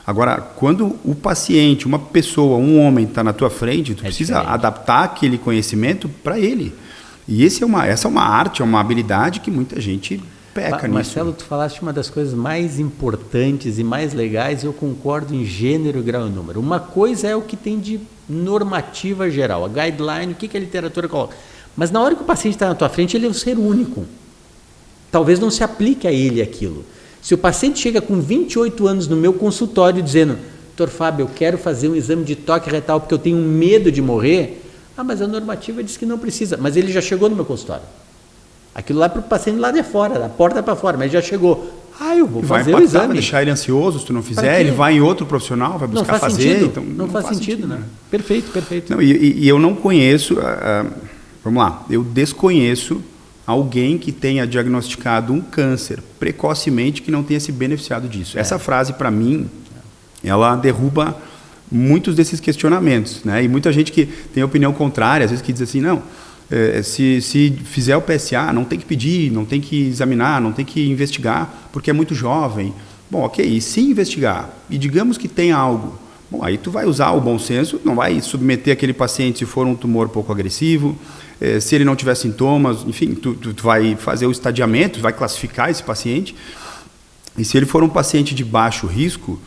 Speaker 1: Agora, quando o paciente, uma pessoa, um homem está na tua frente, tu precisa diferente. Adaptar aquele conhecimento para ele. E essa é uma arte, é uma habilidade que muita gente peca nisso.
Speaker 2: Marcelo, tu falaste uma das coisas mais importantes e mais legais, eu concordo em gênero, grau e número. Uma coisa é o que tem de normativa geral, a guideline, o que a literatura coloca. Mas na hora que o paciente está na tua frente, ele é um ser único. Talvez não se aplique a ele aquilo. Se o paciente chega com 28 anos no meu consultório dizendo, doutor Fábio, eu quero fazer um exame de toque retal porque eu tenho medo de morrer, mas a normativa diz que não precisa, mas ele já chegou no meu consultório. Aquilo lá para o paciente lá de fora, da porta para fora, mas já chegou. Eu vou fazer o exame.
Speaker 1: Vai deixar ele ansioso se tu não fizer, ele vai em outro profissional, vai buscar fazer.
Speaker 2: Então, não faz sentido, né? Perfeito.
Speaker 1: Não, e eu não conheço, vamos lá, eu desconheço alguém que tenha diagnosticado um câncer precocemente que não tenha se beneficiado disso. Essa frase, para mim, ela derruba muitos desses questionamentos, né? E muita gente que tem opinião contrária, às vezes que diz assim, não, se fizer o PSA, não tem que pedir, não tem que examinar, não tem que investigar, porque é muito jovem. Bom, ok, e se investigar, e digamos que tem algo, bom, aí tu vai usar o bom senso, não vai submeter aquele paciente se for um tumor pouco agressivo, se ele não tiver sintomas, enfim, tu vai fazer o estadiamento, vai classificar esse paciente, e se ele for um paciente de baixo risco,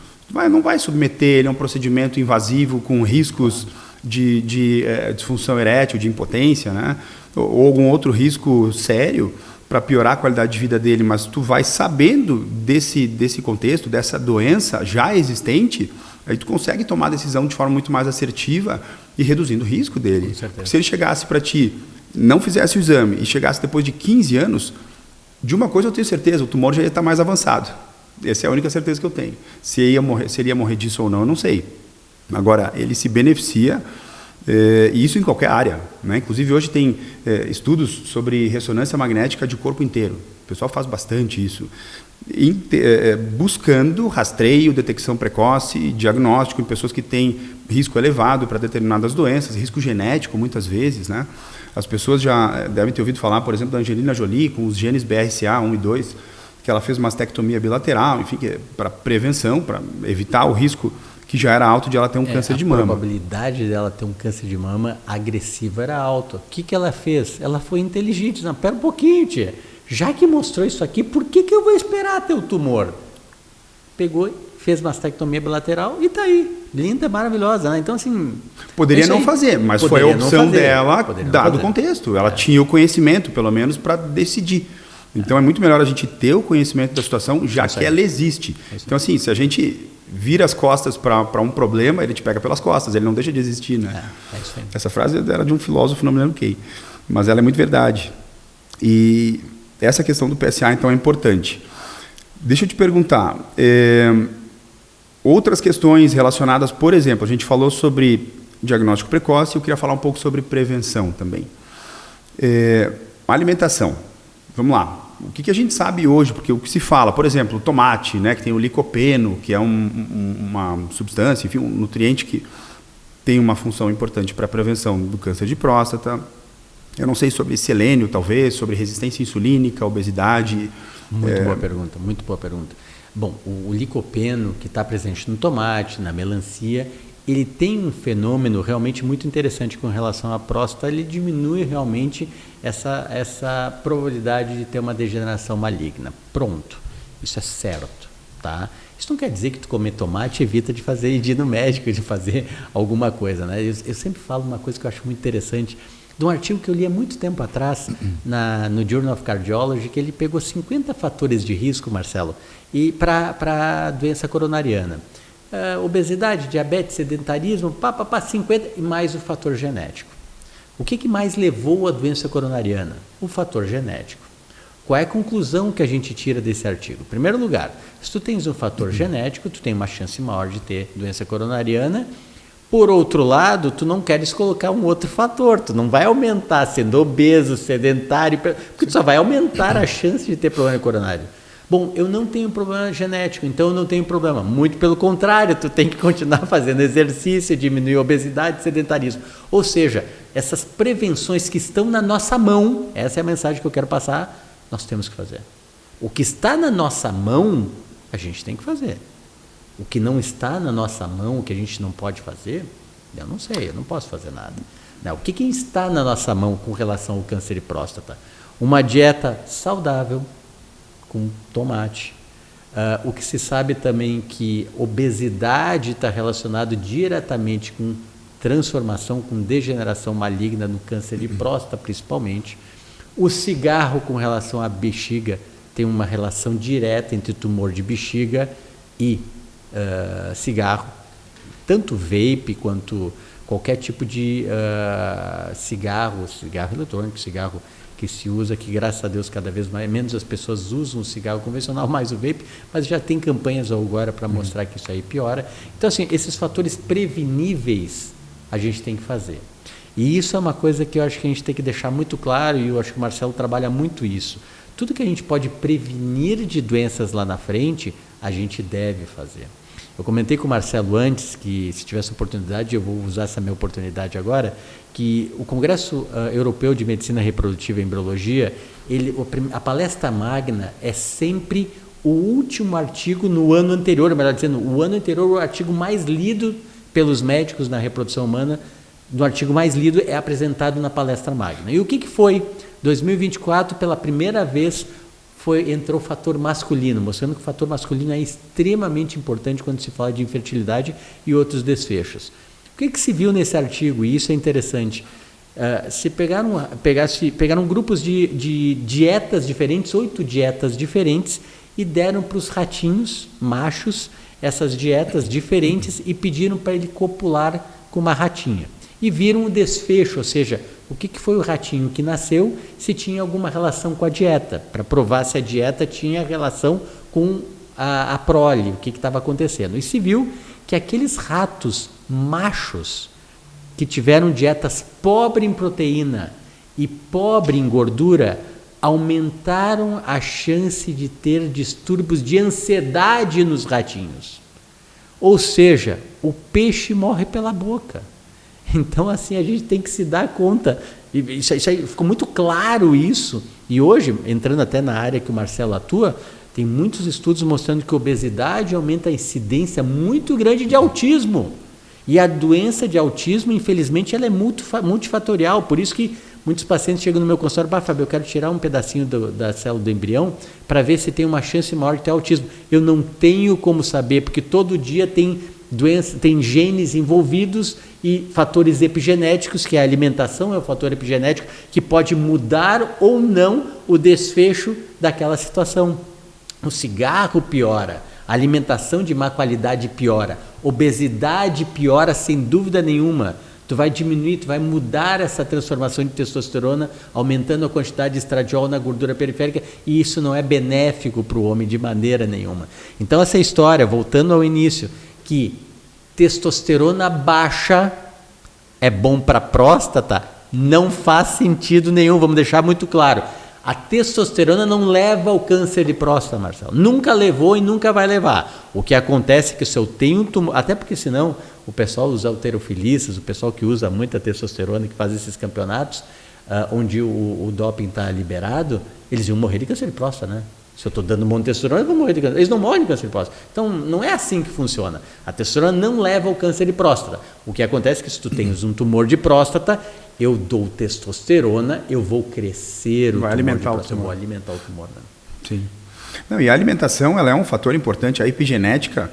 Speaker 1: não vai submeter ele a um procedimento invasivo com riscos de disfunção erétil, de impotência, né? Ou algum outro risco sério para piorar a qualidade de vida dele, mas tu vai sabendo desse contexto, dessa doença já existente, aí tu consegue tomar a decisão de forma muito mais assertiva e reduzindo o risco dele. Porque se ele chegasse para ti, não fizesse o exame e chegasse depois de 15 anos, de uma coisa eu tenho certeza, o tumor já ia estar mais avançado. Essa é a única certeza que eu tenho. Se ele ia morrer disso ou não, eu não sei. Agora, ele se beneficia, e isso em qualquer área, né? Inclusive, hoje tem estudos sobre ressonância magnética de corpo inteiro. O pessoal faz bastante isso. Buscando rastreio, detecção precoce, diagnóstico em pessoas que têm risco elevado para determinadas doenças, risco genético muitas vezes, né? As pessoas já devem ter ouvido falar, por exemplo, da Angelina Jolie, com os genes BRCA1 e 2, que ela fez mastectomia bilateral, enfim, para prevenção, para evitar o risco que já era alto de ela ter um câncer de mama.
Speaker 2: A probabilidade dela ter um câncer de mama agressivo era alta. O que ela fez? Ela foi inteligente. Não, pera um pouquinho, tia. Já que mostrou isso aqui, por que eu vou esperar ter o tumor? Pegou, fez mastectomia bilateral e está aí. Linda, maravilhosa, né? Então, assim...
Speaker 1: Poderia não fazer, mas foi a opção dela, dado o contexto. Ela tinha o conhecimento, pelo menos, para decidir. Então, é muito melhor a gente ter o conhecimento da situação, já que ela existe. Então, assim, se a gente vira as costas para um problema, ele te pega pelas costas, ele não deixa de existir, né?
Speaker 2: Isso aí.
Speaker 1: Essa frase era de um filósofo, não me lembro quem, mas ela é muito verdade. E essa questão do PSA, então, é importante. Deixa eu te perguntar, outras questões relacionadas, por exemplo, a gente falou sobre diagnóstico precoce, eu queria falar um pouco sobre prevenção também. Alimentação. Vamos lá. O que a gente sabe hoje? Porque o que se fala, por exemplo, o tomate, né, que tem o licopeno, que é uma substância, enfim, um nutriente que tem uma função importante para a prevenção do câncer de próstata. Eu não sei sobre selênio, talvez, sobre resistência insulínica, obesidade.
Speaker 2: Muito boa pergunta. Bom, o licopeno que está presente no tomate, na melancia, ele tem um fenômeno realmente muito interessante com relação à próstata, ele diminui realmente essa probabilidade de ter uma degeneração maligna. Pronto, isso é certo, tá? Isso não quer dizer que tu comer tomate evita de ir no médico, de fazer alguma coisa, né? Eu sempre falo uma coisa que eu acho muito interessante, de um artigo que eu li há muito tempo atrás no Journal of Cardiology, que ele pegou 50 fatores de risco, Marcelo, e para a doença coronariana. Obesidade, diabetes, sedentarismo, 50 e mais o fator genético. O que mais levou à doença coronariana? O fator genético. Qual é a conclusão que a gente tira desse artigo? Em primeiro lugar, se tu tens um fator genético, tu tem uma chance maior de ter doença coronariana. Por outro lado, tu não queres colocar um outro fator, tu não vai aumentar sendo obeso, sedentário, porque tu só vai aumentar a chance de ter problema coronário. Bom, eu não tenho problema genético, então eu não tenho problema. Muito pelo contrário, tu tem que continuar fazendo exercício, diminuir a obesidade, sedentarismo. Ou seja, essas prevenções que estão na nossa mão, essa é a mensagem que eu quero passar, nós temos que fazer. O que está na nossa mão, a gente tem que fazer. O que não está na nossa mão, o que a gente não pode fazer, eu não sei, eu não posso fazer nada. Não, o que está na nossa mão com relação ao câncer de próstata? Uma dieta saudável, com tomate. O que se sabe também que obesidade está relacionado diretamente com transformação, com degeneração maligna no câncer de próstata, principalmente. O cigarro com relação à bexiga tem uma relação direta entre tumor de bexiga e cigarro, tanto vape quanto qualquer tipo de cigarro eletrônico, cigarro que se usa, que graças a Deus cada vez menos as pessoas usam o cigarro convencional, mais o vape, mas já tem campanhas agora para mostrar que isso aí piora. Então, assim, esses fatores preveníveis a gente tem que fazer. E isso é uma coisa que eu acho que a gente tem que deixar muito claro, e eu acho que o Marcelo trabalha muito isso. Tudo que a gente pode prevenir de doenças lá na frente, a gente deve fazer. Eu comentei com o Marcelo antes, que se tivesse oportunidade, eu vou usar essa minha oportunidade agora, que o Congresso Europeu de Medicina Reprodutiva e Embriologia, a palestra magna é sempre o último artigo no ano anterior, melhor dizendo, o ano anterior, o artigo mais lido pelos médicos na reprodução humana, do artigo mais lido é apresentado na palestra magna. E o que foi? 2024, pela primeira vez, entrou o fator masculino, mostrando que o fator masculino é extremamente importante quando se fala de infertilidade e outros desfechos. O que se viu nesse artigo? E isso é interessante. Pegaram grupos de dietas diferentes, 8 dietas diferentes, e deram para os ratinhos machos essas dietas diferentes e pediram para ele copular com uma ratinha. E viram o desfecho, ou seja, o que foi o ratinho que nasceu, se tinha alguma relação com a dieta, para provar se a dieta tinha relação com a prole, o que estava acontecendo. E se viu que aqueles ratos machos que tiveram dietas pobre em proteína e pobre em gordura, aumentaram a chance de ter distúrbios de ansiedade nos ratinhos. Ou seja, o peixe morre pela boca. Então, assim, a gente tem que se dar conta. Isso aí, ficou muito claro isso. E hoje, entrando até na área que o Marcelo atua, tem muitos estudos mostrando que a obesidade aumenta a incidência muito grande de autismo. E a doença de autismo, infelizmente, ela é multifatorial. Por isso que muitos pacientes chegam no meu consultório, Fábio, eu quero tirar um pedacinho da célula do embrião para ver se tem uma chance maior de ter autismo. Eu não tenho como saber, porque todo dia tem doença, tem genes envolvidos e fatores epigenéticos, que a alimentação é o fator epigenético, que pode mudar ou não o desfecho daquela situação. O cigarro piora, a alimentação de má qualidade piora, obesidade piora sem dúvida nenhuma. Tu vai diminuir, tu vai mudar essa transformação de testosterona, aumentando a quantidade de estradiol na gordura periférica, e isso não é benéfico para o homem de maneira nenhuma. Então essa história, voltando ao início, que testosterona baixa é bom para a próstata, não faz sentido nenhum, vamos deixar muito claro. A testosterona não leva ao câncer de próstata, Marcelo. Nunca levou e nunca vai levar. O que acontece é que se eu tenho um tumor, até porque senão o pessoal, os halterofilistas, o pessoal que usa muita testosterona, que faz esses campeonatos, onde o doping está liberado, eles iam morrer de câncer de próstata, né? Se eu estou dando um monte de testosterona, eu vou morrer de câncer. Eles não morrem de câncer de próstata. Então, não é assim que funciona. A testosterona não leva ao câncer de próstata. O que acontece é que se tu tens um tumor de próstata, eu dou testosterona, eu vou crescer o tumor de próstata, eu vou alimentar o tumor. Né?
Speaker 1: Sim. Não, e a alimentação, ela é um fator importante. A epigenética,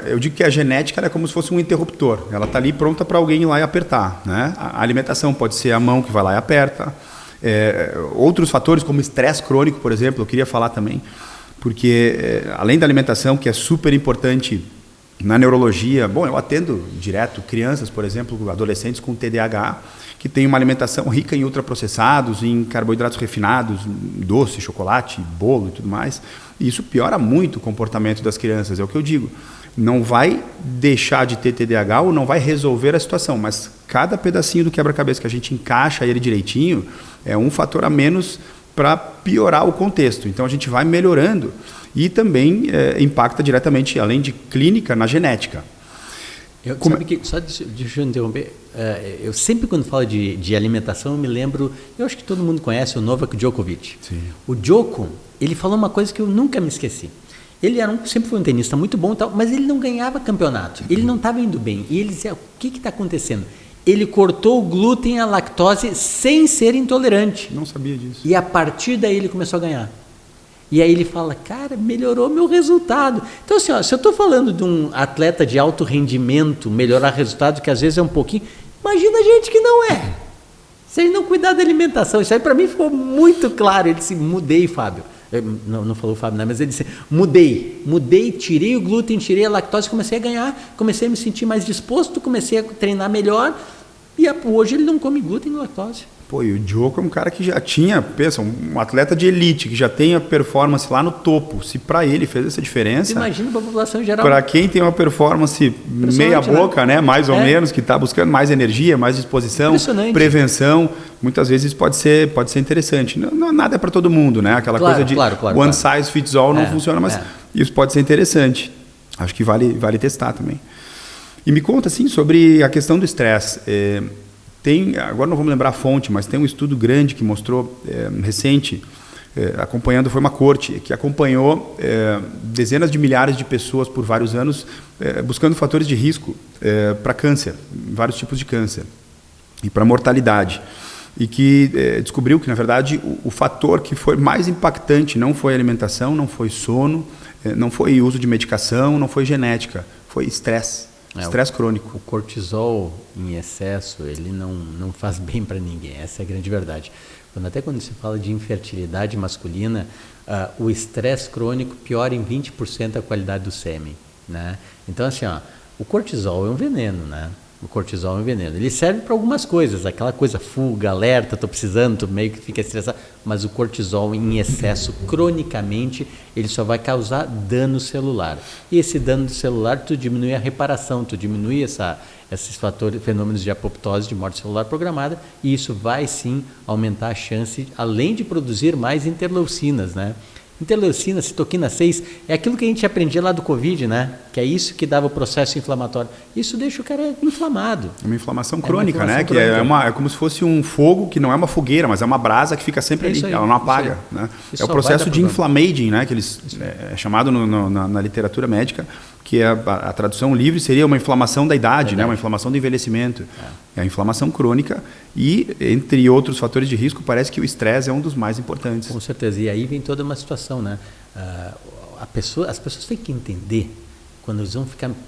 Speaker 1: eu digo que a genética é como se fosse um interruptor. Ela está ali pronta para alguém ir lá e apertar. Né? A alimentação pode ser a mão que vai lá e aperta. Outros fatores, como estresse crônico, por exemplo, eu queria falar também, porque além da alimentação, que é super importante Na neurologia, bom, eu atendo direto crianças, por exemplo, adolescentes com TDAH, que têm uma alimentação rica em ultraprocessados, em carboidratos refinados, doce, chocolate, bolo e tudo mais. E isso piora muito o comportamento das crianças, é o que eu digo. Não vai deixar de ter TDAH ou não vai resolver a situação, mas cada pedacinho do quebra-cabeça que a gente encaixa ele direitinho é um fator a menos para piorar o contexto. Então a gente vai melhorando e também impacta diretamente, além de clínica, na genética.
Speaker 2: Sabe que, só deixa eu interromper, eu sempre quando falo de alimentação eu me lembro, eu acho que todo mundo conhece o Novak Djokovic.
Speaker 1: Sim.
Speaker 2: O Djoko, ele falou uma coisa que eu nunca me esqueci. Ele sempre foi um tenista muito bom e tal, mas ele não ganhava campeonato, ele não estava indo bem. E ele dizia, o que está acontecendo? Ele cortou o glúten e a lactose sem ser intolerante.
Speaker 1: Não sabia disso.
Speaker 2: E a partir daí ele começou a ganhar. E aí ele fala, cara, melhorou meu resultado. Então, assim, ó, se eu estou falando de um atleta de alto rendimento, melhorar resultado, que às vezes é um pouquinho, imagina a gente que não é. Se ele não cuidar da alimentação, isso aí para mim ficou muito claro. Ele disse, mudei, Fábio. Não falou o Fábio, né? Mas ele disse, mudei, tirei o glúten, tirei a lactose, comecei a ganhar, comecei a me sentir mais disposto, comecei a treinar melhor, e hoje ele não come glúten e lactose.
Speaker 1: Pô, e o Djoko é um cara que já tinha, pensa, um atleta de elite, que já tem a performance lá no topo. Se para ele fez essa diferença...
Speaker 2: Imagina para a população em geral.
Speaker 1: Para quem tem uma performance meia boca, né? Mais ou menos, que está buscando mais energia, mais disposição, prevenção, muitas vezes isso pode ser interessante. Não, nada é para todo mundo, né? Aquela coisa de one size fits all não funciona, mas isso pode ser interessante. Acho que vale testar também. E me conta, assim, sobre a questão do estresse. Agora não vou me lembrar a fonte, mas tem um estudo grande que mostrou, recente, foi uma corte, que acompanhou dezenas de milhares de pessoas por vários anos, buscando fatores de risco para câncer, vários tipos de câncer, e para mortalidade. E que descobriu que, na verdade, o fator que foi mais impactante não foi alimentação, não foi sono, não foi uso de medicação, não foi genética, foi estresse. Estresse crônico.
Speaker 2: O cortisol em excesso, ele não faz bem para ninguém, essa é a grande verdade. Quando se fala de infertilidade masculina, o estresse crônico piora em 20% a qualidade do sêmen, né? Então, assim, o cortisol é um veneno, né? O cortisol é um veneno. Ele serve para algumas coisas, aquela coisa fuga, alerta, estou precisando, tu meio que fica estressado, mas o cortisol em excesso, cronicamente, ele só vai causar dano celular. E esse dano celular, tu diminui a reparação, tu diminui esses fenômenos de apoptose, de morte celular programada, e isso vai sim aumentar a chance, além de produzir mais interleucinas, né? Interleucina, citoquina 6, é aquilo que a gente aprendia lá do Covid, né? Que é isso que dava o processo inflamatório. Isso deixa o cara inflamado.
Speaker 1: É uma inflamação crônica, né? Que é como se fosse um fogo que não é uma fogueira, mas é uma brasa que fica sempre ali, ela não apaga. Né? É o processo de inflammaging, né? Que é chamado na literatura médica, que a tradução livre seria uma inflamação da idade, né? Uma inflamação do envelhecimento. É a inflamação crônica e, entre outros fatores de risco, parece que o estresse é um dos mais importantes.
Speaker 2: Com certeza. E aí vem toda uma situação, né? As pessoas têm que entender,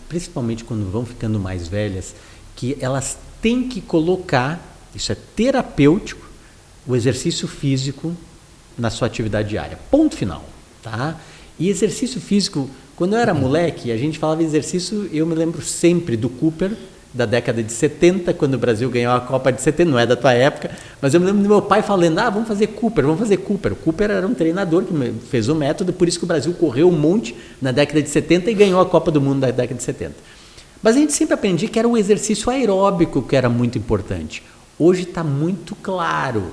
Speaker 2: principalmente quando vão ficando mais velhas, que elas têm que colocar, isso é terapêutico, o exercício físico na sua atividade diária. Ponto final. Tá? E exercício físico, quando eu era moleque, a gente falava exercício, eu me lembro sempre do Cooper, da década de 70, quando o Brasil ganhou a Copa de 70, não é da tua época, mas eu me lembro do meu pai falando, vamos fazer Cooper. O Cooper era um treinador que fez o método, por isso que o Brasil correu um monte na década de 70 e ganhou a Copa do Mundo na década de 70. Mas a gente sempre aprendia que era o exercício aeróbico que era muito importante. Hoje está muito claro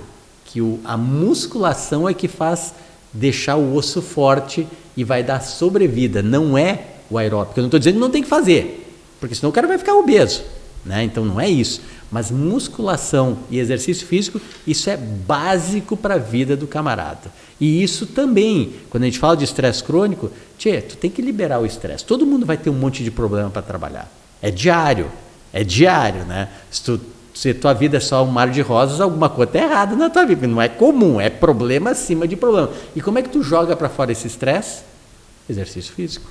Speaker 2: que a musculação é que faz deixar o osso forte e vai dar sobrevida, não é o aeróbico. Eu não estou dizendo que não tem que fazer, porque senão o cara vai ficar obeso, né? Então não é isso. Mas musculação e exercício físico, isso é básico para a vida do camarada. E isso também, quando a gente fala de estresse crônico, tu tem que liberar o estresse. Todo mundo vai ter um monte de problema para trabalhar. É diário, né? Se tua vida é só um mar de rosas, alguma coisa está errada na tua vida. Não é comum, é problema acima de problema. E como é que tu joga para fora esse estresse? Exercício físico.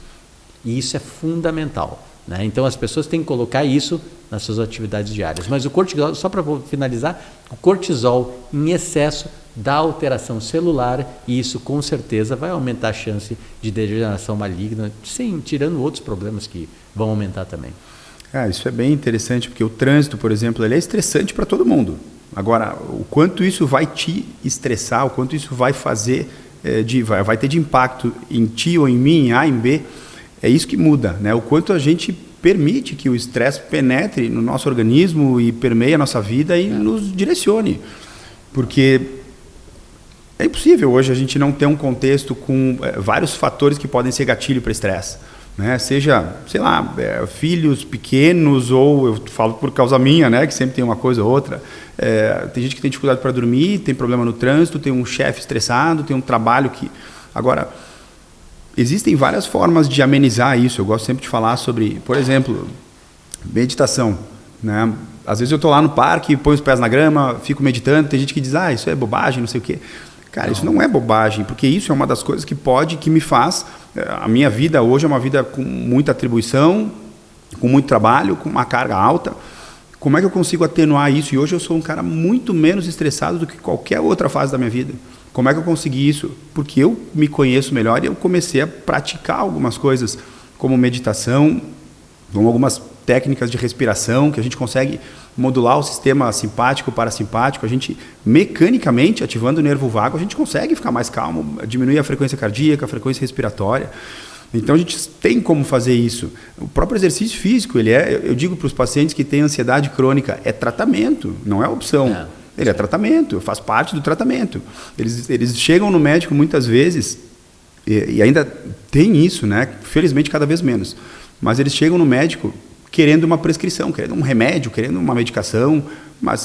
Speaker 2: E isso é fundamental. né? Então as pessoas têm que colocar isso nas suas atividades diárias. Mas o cortisol, só para finalizar, o cortisol em excesso dá alteração celular e isso com certeza vai aumentar a chance de degeneração maligna, sim, tirando outros problemas que vão aumentar também.
Speaker 1: Isso é bem interessante, porque o trânsito, por exemplo, ele é estressante para todo mundo. Agora, o quanto isso vai te estressar, o quanto isso vai fazer, vai ter de impacto em ti ou em mim, em A, em B, é isso que muda, né? O quanto a gente permite que o estresse penetre no nosso organismo e permeie a nossa vida e nos direcione. Porque é impossível hoje a gente não ter um contexto com vários fatores que podem ser gatilho para estresse. Né? Seja, sei lá, filhos pequenos, ou eu falo por causa minha, né? Que sempre tem uma coisa ou outra. Tem gente que tem dificuldade para dormir, tem problema no trânsito, tem um chefe estressado, tem um trabalho que... Agora, existem várias formas de amenizar isso. Eu gosto sempre de falar sobre, por exemplo, meditação. Né? Às vezes eu estou lá no parque, ponho os pés na grama, fico meditando, tem gente que diz, isso é bobagem, não sei o quê. Cara, isso não é bobagem, porque isso é uma das coisas que me faz... A minha vida hoje é uma vida com muita atribuição, com muito trabalho, com uma carga alta. Como é que eu consigo atenuar isso? E hoje eu sou um cara muito menos estressado do que qualquer outra fase da minha vida. Como é que eu consegui isso? Porque eu me conheço melhor e eu comecei a praticar algumas coisas, como meditação, como algumas técnicas de respiração, que a gente consegue modular o sistema simpático, parasimpático. A gente, mecanicamente, ativando o nervo vago, a gente consegue ficar mais calmo, diminuir a frequência cardíaca, a frequência respiratória. Então, a gente tem como fazer isso. O próprio exercício físico, eu digo para os pacientes que têm ansiedade crônica, é tratamento, não é opção. Ele é tratamento, faz parte do tratamento. Eles chegam no médico muitas vezes, e ainda tem isso, né? Felizmente cada vez menos, mas eles chegam no médico querendo uma prescrição, querendo um remédio, querendo uma medicação,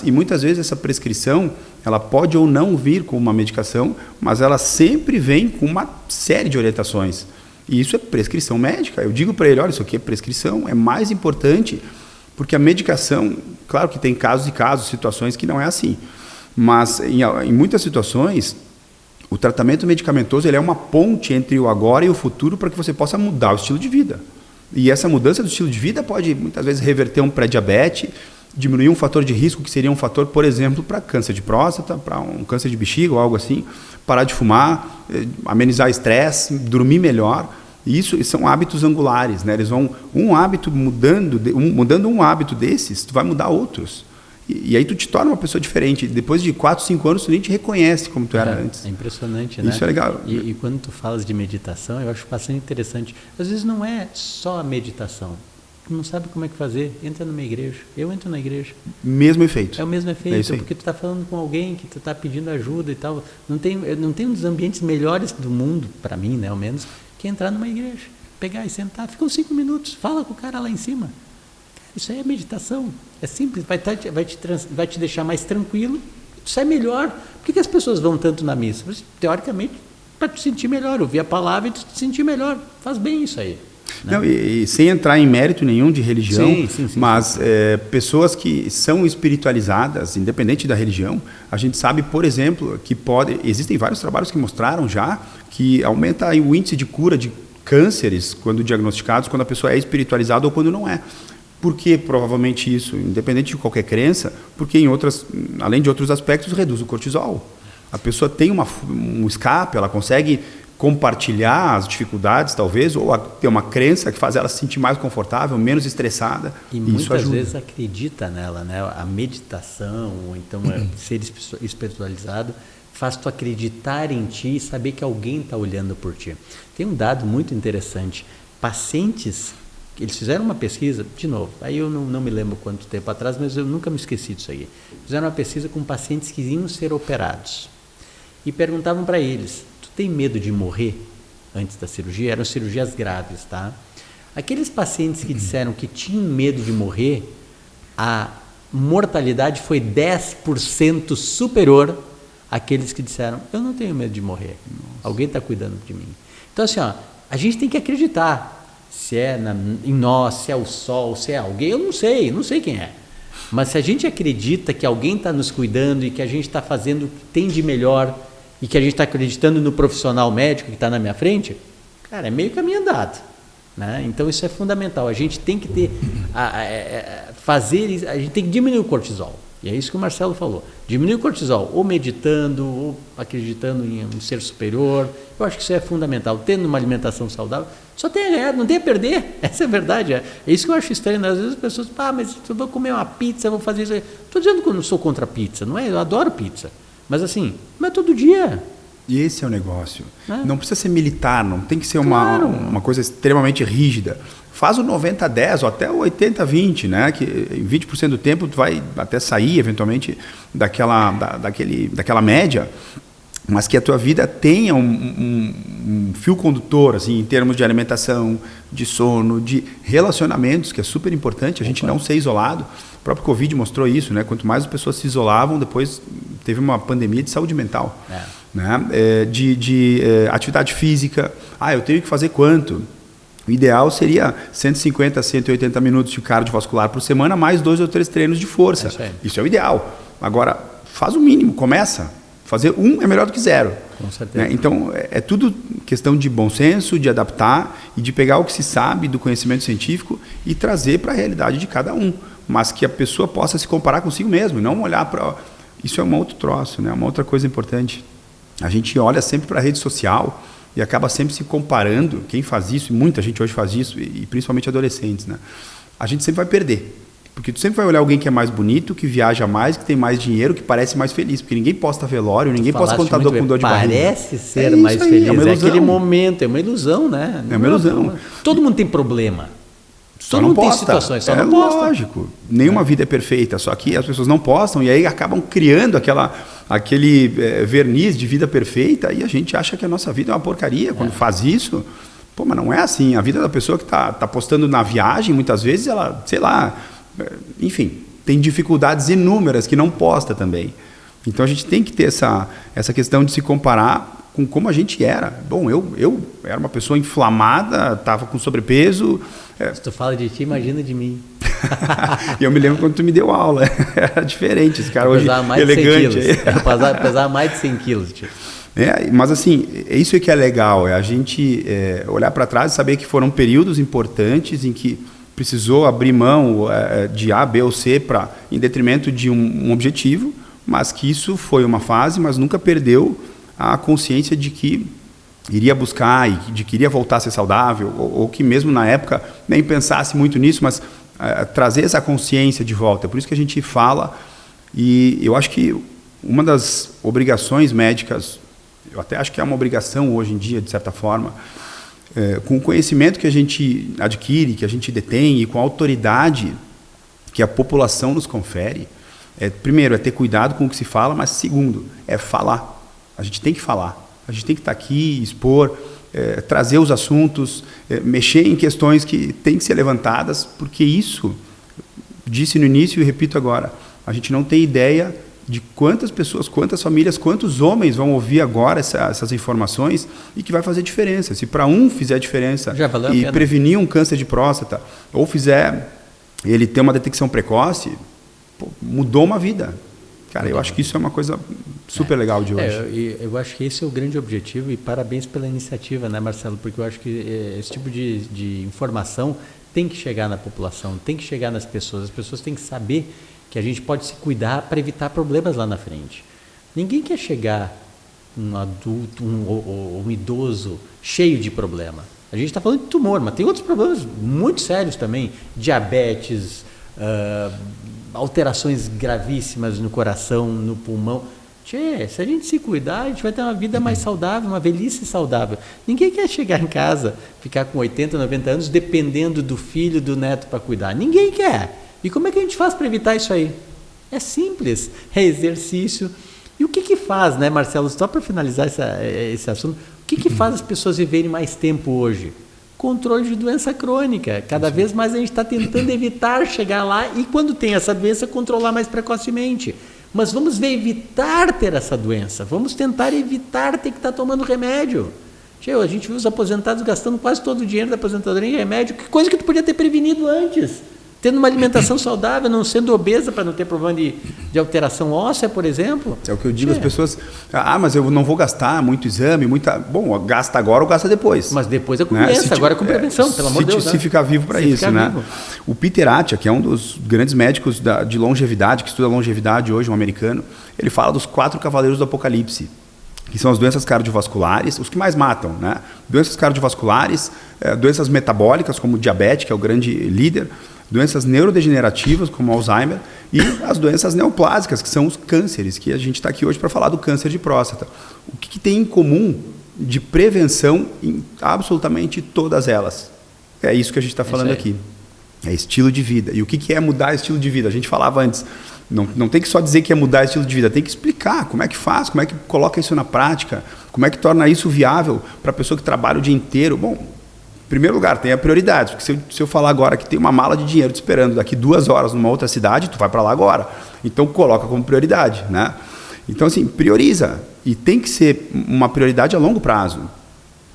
Speaker 1: e muitas vezes essa prescrição, ela pode ou não vir com uma medicação, mas ela sempre vem com uma série de orientações. E isso é prescrição médica. Eu digo para ele, olha, isso aqui é prescrição, é mais importante, porque a medicação, claro que tem casos e casos, situações que não é assim, mas em muitas situações, o tratamento medicamentoso ele é uma ponte entre o agora e o futuro para que você possa mudar o estilo de vida. E essa mudança do estilo de vida pode, muitas vezes, reverter um pré-diabetes, diminuir um fator de risco, que seria um fator, por exemplo, para câncer de próstata, para um câncer de bexiga ou algo assim, parar de fumar, amenizar estresse, dormir melhor. E isso são hábitos angulares, né? Eles vão, um hábito mudando um hábito desses, tu vai mudar outros. E aí tu te torna uma pessoa diferente. Depois de 4, 5 anos, tu nem te reconhece como tu era antes.
Speaker 2: É impressionante, né?
Speaker 1: Isso é legal.
Speaker 2: E quando tu falas de meditação, eu acho bastante interessante. Às vezes não é só a meditação. Tu não sabe como é que fazer, entra numa igreja. Eu entro na igreja.
Speaker 1: Mesmo efeito.
Speaker 2: É o mesmo efeito, porque tu está falando com alguém que tu está pedindo ajuda e tal. Não tem um dos ambientes melhores do mundo, para mim, né, ao menos, que entrar numa igreja. Pegar e sentar, fica uns 5 minutos, fala com o cara lá em cima. Isso aí é meditação, é simples, vai te deixar mais tranquilo, tu sai melhor. Por que as pessoas vão tanto na missa? Teoricamente, para te sentir melhor, ouvir a palavra e te sentir melhor, faz bem isso aí. Né?
Speaker 1: Não, e sem entrar em mérito nenhum de religião,
Speaker 2: sim,
Speaker 1: mas pessoas que são espiritualizadas, independente da religião, a gente sabe, por exemplo, que existem vários trabalhos que mostraram já que aumenta o índice de cura de cânceres, quando diagnosticados, quando a pessoa é espiritualizada ou quando não é. Por que provavelmente isso? Independente de qualquer crença, porque além de outros aspectos, reduz o cortisol. A pessoa tem um escape, ela consegue compartilhar as dificuldades, talvez, ou ter uma crença que faz ela se sentir mais confortável, menos estressada.
Speaker 2: E muitas vezes acredita nela, né? A meditação, ou então ser espiritualizado, faz tu acreditar em ti e saber que alguém está olhando por ti. Tem um dado muito interessante. Pacientes... Eles fizeram uma pesquisa, de novo, aí eu não me lembro quanto tempo atrás, mas eu nunca me esqueci disso aí. Fizeram uma pesquisa com pacientes que iam ser operados e perguntavam para eles, tu tem medo de morrer antes da cirurgia? Eram cirurgias graves, tá? Aqueles pacientes que disseram que tinham medo de morrer, a mortalidade foi 10% superior àqueles que disseram, eu não tenho medo de morrer, alguém está cuidando de mim. Então assim, a gente tem que acreditar. Se é em nós, se é o sol, se é alguém, eu não sei quem é. Mas se a gente acredita que alguém está nos cuidando e que a gente está fazendo o que tem de melhor e que a gente está acreditando no profissional médico que está na minha frente, cara, é meio caminho andado. né? Então isso é fundamental. A gente tem que ter, a gente tem que diminuir o cortisol. E é isso que o Marcelo falou. Diminuir o cortisol, ou meditando, ou acreditando em um ser superior. Eu acho que isso é fundamental. Tendo uma alimentação saudável, só tem a ganhar, não tem a perder. Essa é a verdade. É isso que eu acho estranho. Às vezes as pessoas falam, mas eu vou comer uma pizza, vou fazer isso. Estou dizendo que eu não sou contra a pizza, não é? Eu adoro pizza. Mas assim, não é todo dia.
Speaker 1: E esse é o negócio. Não precisa ser militar, não tem que ser uma coisa extremamente rígida. Faz o 90-10 ou até o 80-20, né? Que em 20% do tempo tu vai até sair, eventualmente, daquela média, mas que a tua vida tenha um fio condutor, assim, em termos de alimentação, de sono, de relacionamentos, que é super importante, a gente não ser isolado. O próprio Covid mostrou isso, né? Quanto mais as pessoas se isolavam, depois teve uma pandemia de saúde mental. Né? De atividade física. Eu tenho que fazer quanto? O ideal seria 150 a 180 minutos de cardiovascular por semana, mais 2 ou 3 treinos de força. Isso é o ideal. Agora, faz o mínimo, começa. Fazer 1 é melhor do que 0.
Speaker 2: Com certeza.
Speaker 1: Né? Então, é tudo questão de bom senso, de adaptar e de pegar o que se sabe do conhecimento científico e trazer para a realidade de cada um. Mas que a pessoa possa se comparar consigo mesmo, não olhar para... Isso é um outro troço, né? Uma outra coisa importante. A gente olha sempre para a rede social e acaba sempre se comparando. Quem faz isso, e muita gente hoje faz isso, e principalmente adolescentes, né? A gente sempre vai perder. Porque tu sempre vai olhar alguém que é mais bonito, que viaja mais, que tem mais dinheiro, que parece mais feliz. Porque ninguém posta velório, ninguém posta contador com dor de barriga.
Speaker 2: Parece ser mais feliz. É aquele momento, é uma ilusão, né?
Speaker 1: É uma ilusão.
Speaker 2: Todo mundo tem problema.
Speaker 1: Todo mundo tem
Speaker 2: situações, só não posta.
Speaker 1: Lógico. Nenhuma vida é perfeita, só que as pessoas não postam e aí acabam criando aquele verniz de vida perfeita e a gente acha que a nossa vida é uma porcaria quando faz isso. Pô, mas não é assim. A vida da pessoa que está postando na viagem, muitas vezes ela, sei lá, enfim, tem dificuldades inúmeras que não posta também. Então a gente tem que ter essa questão de se comparar com como a gente era. Bom, eu era uma pessoa inflamada, estava com sobrepeso.
Speaker 2: Se tu fala de ti, imagina de mim.
Speaker 1: E eu me lembro quando tu me deu aula. Era diferente, esse cara hoje elegante.
Speaker 2: Pesava mais de 100 quilos. Tipo.
Speaker 1: Mas assim, é isso que é legal, é a gente olhar para trás e saber que foram períodos importantes em que precisou abrir mão de A, B ou C em detrimento de um objetivo, mas que isso foi uma fase, mas nunca perdeu a consciência de que iria buscar e de que iria voltar a ser saudável, ou que mesmo na época nem pensasse muito nisso, mas trazer essa consciência de volta. É por isso que a gente fala, e eu acho que uma das obrigações médicas, eu até acho que é uma obrigação hoje em dia, de certa forma, com o conhecimento que a gente adquire, que a gente detém, e com a autoridade que a população nos confere, primeiro, é ter cuidado com o que se fala, mas segundo, é falar. A gente tem que falar. A gente tem que estar aqui, expor, trazer os assuntos, mexer em questões que têm que ser levantadas, porque isso, disse no início e repito agora, a gente não tem ideia de quantas pessoas, quantas famílias, quantos homens vão ouvir agora essas informações e que vai fazer diferença. Se para um fizer diferença e prevenir um câncer de próstata, ou fizer ele ter uma detecção precoce, mudou uma vida. Cara, eu acho que isso é uma coisa super legal de hoje.
Speaker 2: Eu acho que esse é o grande objetivo e parabéns pela iniciativa, né, Marcelo? Porque eu acho que esse tipo de informação tem que chegar na população, tem que chegar nas pessoas. As pessoas têm que saber que a gente pode se cuidar para evitar problemas lá na frente. Ninguém quer chegar um adulto, um idoso cheio de problema. A gente está falando de tumor, mas tem outros problemas muito sérios também. Diabetes, alterações gravíssimas no coração, no pulmão. Se a gente se cuidar, a gente vai ter uma vida mais saudável, uma velhice saudável. Ninguém quer chegar em casa, ficar com 80, 90 anos, dependendo do filho, do neto para cuidar. Ninguém quer. E como é que a gente faz para evitar isso aí? É simples, é exercício. E o que faz, né, Marcelo, só para finalizar esse assunto, o que faz as pessoas viverem mais tempo hoje? Controle de doença crônica. Cada vez mais a gente está tentando evitar chegar lá e, quando tem essa doença, controlar mais precocemente. Mas vamos evitar ter essa doença. Vamos tentar evitar ter que estar tomando remédio. A gente viu os aposentados gastando quase todo o dinheiro da aposentadoria em remédio. Que coisa que tu podia ter prevenido antes. tendo uma alimentação saudável, não sendo obesa para não ter problema de alteração óssea, por exemplo.
Speaker 1: É o que eu digo às pessoas, mas eu não vou gastar muito exame, bom, gasta agora ou gasta depois.
Speaker 2: Mas depois é com doença, agora é com prevenção, pelo amor de Deus.
Speaker 1: Se ficar vivo para isso, né? Vivo. O Peter Attia, que é um dos grandes médicos de longevidade, que estuda longevidade hoje, um americano, ele fala dos 4 cavaleiros do apocalipse, que são as doenças cardiovasculares, os que mais matam, né? Doenças cardiovasculares, doenças metabólicas, como o diabetes, que é o grande líder, doenças neurodegenerativas, como Alzheimer, e as doenças neoplásicas, que são os cânceres, que a gente está aqui hoje para falar do câncer de próstata. O que tem em comum de prevenção em absolutamente todas elas? É isso que a gente está falando aqui. É estilo de vida. E o que é mudar estilo de vida? A gente falava antes, não tem que só dizer que é mudar estilo de vida, tem que explicar como é que faz, como é que coloca isso na prática, como é que torna isso viável para a pessoa que trabalha o dia inteiro. Bom, em primeiro lugar, tem a prioridade, porque se eu falar agora que tem uma mala de dinheiro te esperando daqui 2 horas numa outra cidade, tu vai para lá agora. Então, coloca como prioridade, né? Então, assim, prioriza. E tem que ser uma prioridade a longo prazo.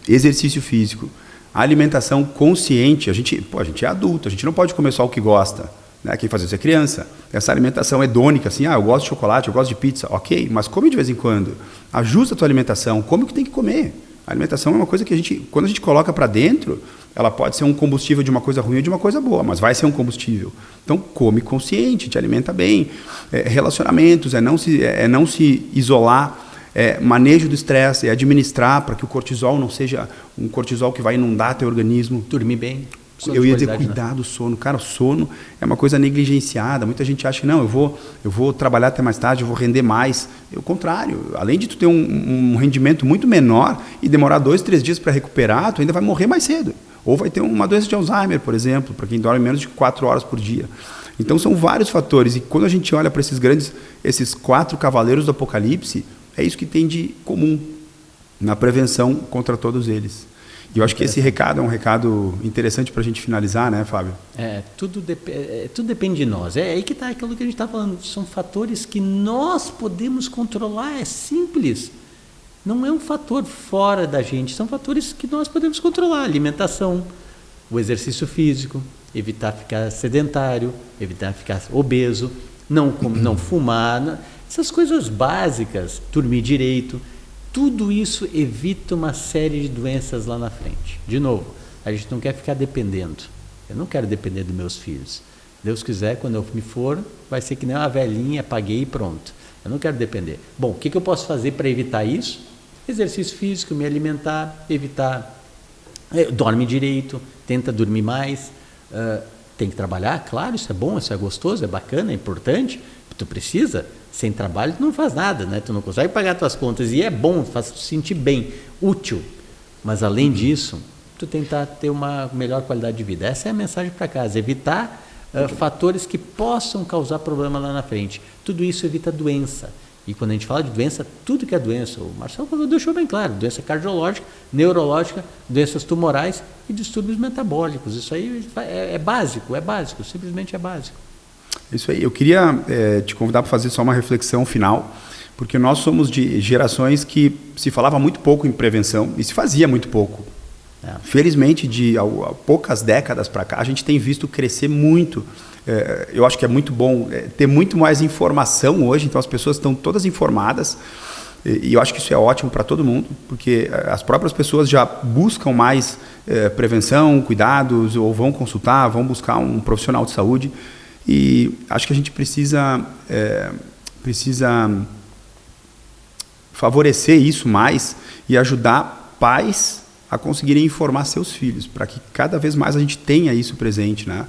Speaker 1: Exercício físico, alimentação consciente. A gente é adulto, a gente não pode comer só o que gosta, né? Quem faz isso é criança. Essa alimentação hedônica, assim, eu gosto de chocolate, eu gosto de pizza, ok, mas come de vez em quando. Ajusta a tua alimentação, come o que tem que comer. A alimentação é uma coisa que quando a gente coloca para dentro, ela pode ser um combustível de uma coisa ruim ou de uma coisa boa, mas vai ser um combustível. Então, come consciente, te alimenta bem. Relacionamentos, não se isolar, manejo do estresse, administrar para que o cortisol não seja um cortisol que vai inundar teu organismo.
Speaker 2: Dormir bem.
Speaker 1: Eu ia dizer cuidar do sono. Cara, o sono é uma coisa negligenciada. Muita gente acha que não, eu vou trabalhar até mais tarde, eu vou render mais. É o contrário. Além de tu ter um rendimento muito menor e demorar 2, 3 dias para recuperar, tu ainda vai morrer mais cedo. Ou vai ter uma doença de Alzheimer, por exemplo, para quem dorme menos de 4 horas por dia. Então são vários fatores. E quando a gente olha para esses 4 cavaleiros do apocalipse, é isso que tem de comum na prevenção contra todos eles. E eu acho que esse recado é um recado interessante para a gente finalizar, né, Fábio?
Speaker 2: Tudo depende de nós. É aí que está aquilo que a gente está falando. São fatores que nós podemos controlar, é simples. Não é um fator fora da gente, são fatores que nós podemos controlar. Alimentação, o exercício físico, evitar ficar sedentário, evitar ficar obeso, não fumar, essas coisas básicas, dormir direito. Tudo isso evita uma série de doenças lá na frente. De novo, a gente não quer ficar dependendo. Eu não quero depender dos meus filhos. Deus quiser, quando eu me for, vai ser que nem uma velhinha, paguei e pronto. Eu não quero depender. Bom, o que eu posso fazer para evitar isso? Exercício físico, me alimentar, evitar. Dorme direito, tenta dormir mais. Tem que trabalhar, claro, isso é bom, isso é gostoso, é bacana, é importante. Tu precisa. Sem trabalho tu não faz nada, né? Tu não consegue pagar tuas contas e é bom, faz te sentir bem, útil. Mas além disso, tu tentar ter uma melhor qualidade de vida. Essa é a mensagem para casa, evitar fatores que possam causar problema lá na frente. Tudo isso evita doença. E quando a gente fala de doença, tudo que é doença, o Marcelo deixou bem claro, doença cardiológica, neurológica, doenças tumorais e distúrbios metabólicos. Isso aí é básico, simplesmente é básico.
Speaker 1: Isso aí. Eu queria te convidar para fazer só uma reflexão final, porque nós somos de gerações que se falava muito pouco em prevenção e se fazia muito pouco. Felizmente, de poucas décadas para cá, a gente tem visto crescer muito. Eu acho que é muito bom ter muito mais informação hoje, então as pessoas estão todas informadas e eu acho que isso é ótimo para todo mundo, porque as próprias pessoas já buscam mais prevenção, cuidados, ou vão consultar, vão buscar um profissional de saúde. E acho que a gente precisa favorecer isso mais e ajudar pais a conseguirem informar seus filhos, para que cada vez mais a gente tenha isso presente, né?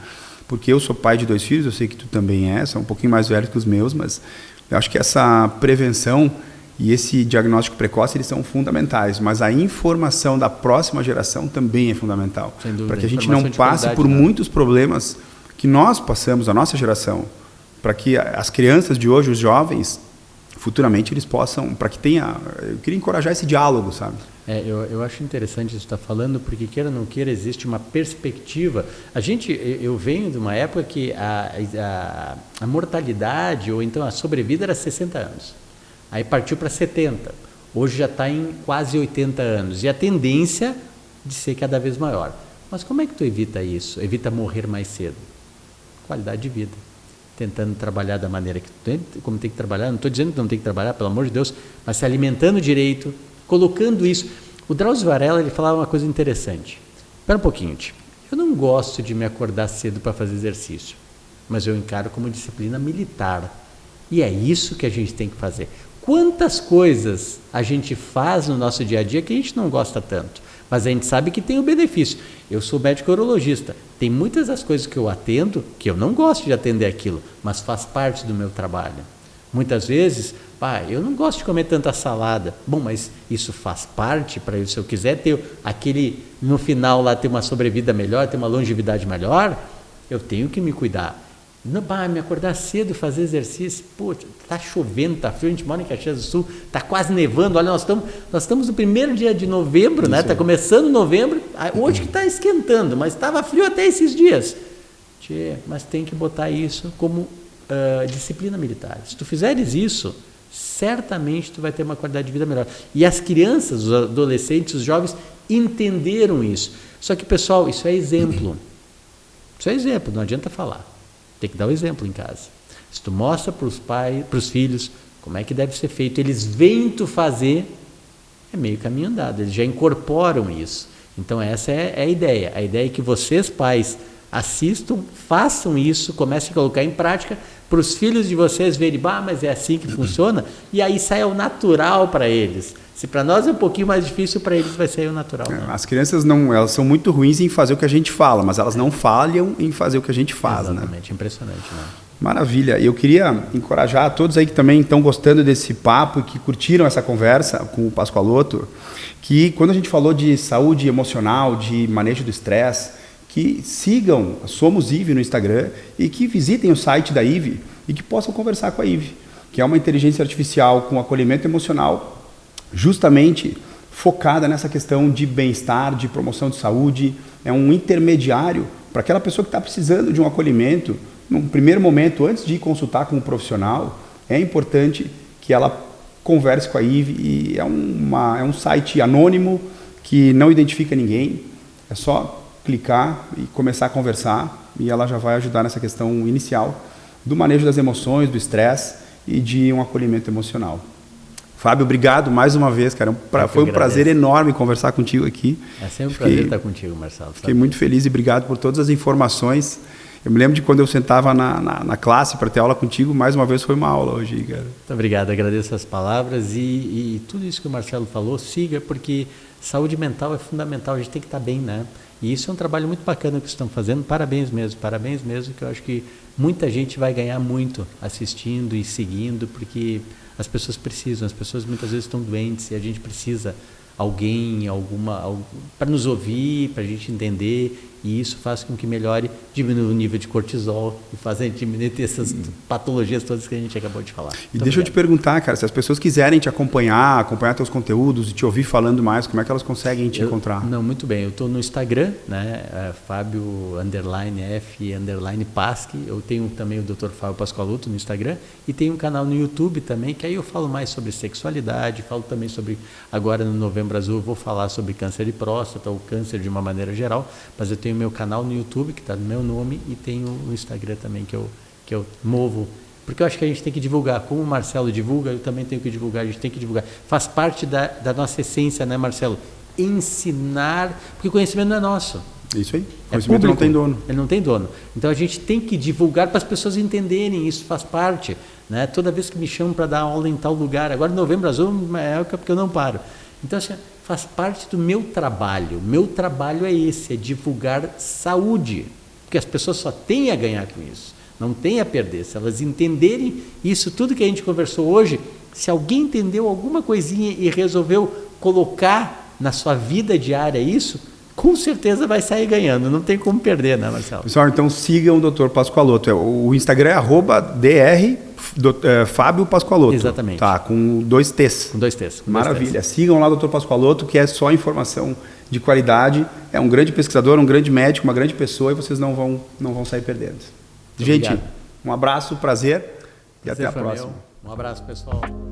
Speaker 1: Porque eu sou pai de 2 filhos, eu sei que tu também é, são um pouquinho mais velhos que os meus, mas eu acho que essa prevenção e esse diagnóstico precoce, eles são fundamentais, mas a informação da próxima geração também é fundamental, para que a gente não passe por muitos problemas que nós passamos, a nossa geração, para que as crianças de hoje, os jovens, futuramente eles possam, para que tenha, eu queria encorajar esse diálogo, sabe?
Speaker 2: Eu acho interessante isso que você está falando, porque queira ou não queira, existe uma perspectiva. Eu venho de uma época que a mortalidade, ou então a sobrevida era 60 anos, aí partiu para 70, hoje já está em quase 80 anos, e a tendência de ser cada vez maior. Mas como é que tu evita isso? Evita morrer mais cedo? qualidade de vida. Tentando trabalhar da maneira como tem que trabalhar, não estou dizendo que não tem que trabalhar, pelo amor de Deus, mas se alimentando direito, colocando isso. O Drauzio Varela, ele falava uma coisa interessante. Espera um pouquinho, tio. Eu não gosto de me acordar cedo para fazer exercício, mas eu encaro como disciplina militar. E é isso que a gente tem que fazer. Quantas coisas a gente faz no nosso dia a dia que a gente não gosta tanto, mas a gente sabe que tem o benefício. Eu sou médico urologista, tem muitas das coisas que eu atendo que eu não gosto de atender aquilo, mas faz parte do meu trabalho. Muitas vezes, eu não gosto de comer tanta salada. Bom, mas isso faz parte para eu, se eu quiser ter aquele, no final lá, ter uma sobrevida melhor, ter uma longevidade melhor, eu tenho que me cuidar. Não, me acordar cedo, fazer exercício, pô, tá chovendo, tá frio, a gente mora em Caxias do Sul, tá quase nevando, olha, nós estamos no primeiro dia de novembro, né? Tá começando novembro, hoje que tá esquentando, mas estava frio até esses dias. Mas tem que botar isso como disciplina militar. Se tu fizeres isso, certamente tu vai ter uma qualidade de vida melhor. E as crianças, os adolescentes, os jovens entenderam isso. Só que, pessoal, isso é exemplo. Isso é exemplo, não adianta falar. Tem que dar o exemplo em casa. Se tu mostra para os pais, para os filhos, como é que deve ser feito, eles veem tu fazer, é meio caminho andado, eles já incorporam isso. Então essa é a ideia. A ideia é que vocês, pais, assistam, façam isso, comecem a colocar em prática, para os filhos de vocês verem, mas é assim que funciona, e aí sai o natural para eles. Se para nós é um pouquinho mais difícil, para eles vai ser o natural. Né?
Speaker 1: As crianças elas são muito ruins em fazer o que a gente fala, mas elas não falham em fazer o que a gente faz.
Speaker 2: Exatamente,
Speaker 1: né?
Speaker 2: Impressionante. Né?
Speaker 1: Maravilha. Eu queria encorajar a todos aí que também estão gostando desse papo e que curtiram essa conversa com o Pascoaloto, que quando a gente falou de saúde emocional, de manejo do estresse, que sigam Somos IVE no Instagram e que visitem o site da IVE e que possam conversar com a IVE, que é uma inteligência artificial com acolhimento emocional, justamente focada nessa questão de bem-estar, de promoção de saúde. É um intermediário para aquela pessoa que está precisando de um acolhimento. Num primeiro momento, antes de ir consultar com um profissional, é importante que ela converse com a IVE. E é um site anônimo que não identifica ninguém. É só clicar e começar a conversar e ela já vai ajudar nessa questão inicial do manejo das emoções, do estresse e de um acolhimento emocional. Fábio, obrigado mais uma vez, cara. Foi um prazer enorme conversar contigo aqui.
Speaker 2: É sempre um prazer estar contigo, Marcelo.
Speaker 1: Fiquei muito feliz e obrigado por todas as informações. Eu me lembro de quando eu sentava na classe para ter aula contigo, mais uma vez foi uma aula hoje, cara.
Speaker 2: Muito obrigado, agradeço as palavras e tudo isso que o Marcelo falou, siga, porque saúde mental é fundamental, a gente tem que estar bem, né? E isso é um trabalho muito bacana que vocês estão fazendo, parabéns mesmo, que eu acho que muita gente vai ganhar muito assistindo e seguindo, porque as pessoas precisam, as pessoas muitas vezes estão doentes e a gente precisa alguém, para nos ouvir, para a gente entender, e isso faz com que melhore, diminua o nível de cortisol e faz a gente diminuir essas patologias todas que a gente acabou de falar.
Speaker 1: E deixa eu te perguntar, cara, se as pessoas quiserem te acompanhar teus conteúdos e te ouvir falando mais, como é que elas conseguem te encontrar?
Speaker 2: Não, muito bem, eu estou no Instagram, né, Fábio_F_Pasque, eu tenho também o Dr. Fábio Pascoaloto no Instagram e tenho um canal no YouTube também, que aí eu falo mais sobre sexualidade, falo também sobre, agora no Novembro Azul, eu vou falar sobre câncer de próstata ou câncer de uma maneira geral, mas eu tenho o meu canal no YouTube, que está no meu nome, e tenho o Instagram também, que eu movo, porque eu acho que a gente tem que divulgar, como o Marcelo divulga, eu também tenho que divulgar, a gente tem que divulgar, faz parte da nossa essência, né, Marcelo? Ensinar, porque o conhecimento não é nosso.
Speaker 1: Isso aí, o conhecimento não tem dono.
Speaker 2: Ele não tem dono. Então a gente tem que divulgar para as pessoas entenderem, isso faz parte, né? Toda vez que me chamam para dar aula em tal lugar, agora em Novembro Azul é época porque eu não paro. Então assim, faz parte do meu trabalho. O meu trabalho é esse, é divulgar saúde, porque as pessoas só têm a ganhar com isso, não têm a perder. Se elas entenderem isso, tudo que a gente conversou hoje, se alguém entendeu alguma coisinha e resolveu colocar na sua vida diária isso, com certeza vai sair ganhando, não tem como perder, né, Marcelo?
Speaker 1: Pessoal, então sigam o Dr. Pascoaloto. O Instagram é @dr Fábio Pascoaloto.
Speaker 2: Exatamente.
Speaker 1: Tá, com 2 T's.
Speaker 2: Com 2 T's.
Speaker 1: Maravilha. Sigam lá o Dr. Pascoaloto, que é só informação de qualidade. É um grande pesquisador, um grande médico, uma grande pessoa e vocês não vão sair perdendo.
Speaker 2: Muito
Speaker 1: gente,
Speaker 2: obrigado.
Speaker 1: Um abraço, prazer e até a próxima.
Speaker 2: Um abraço, pessoal.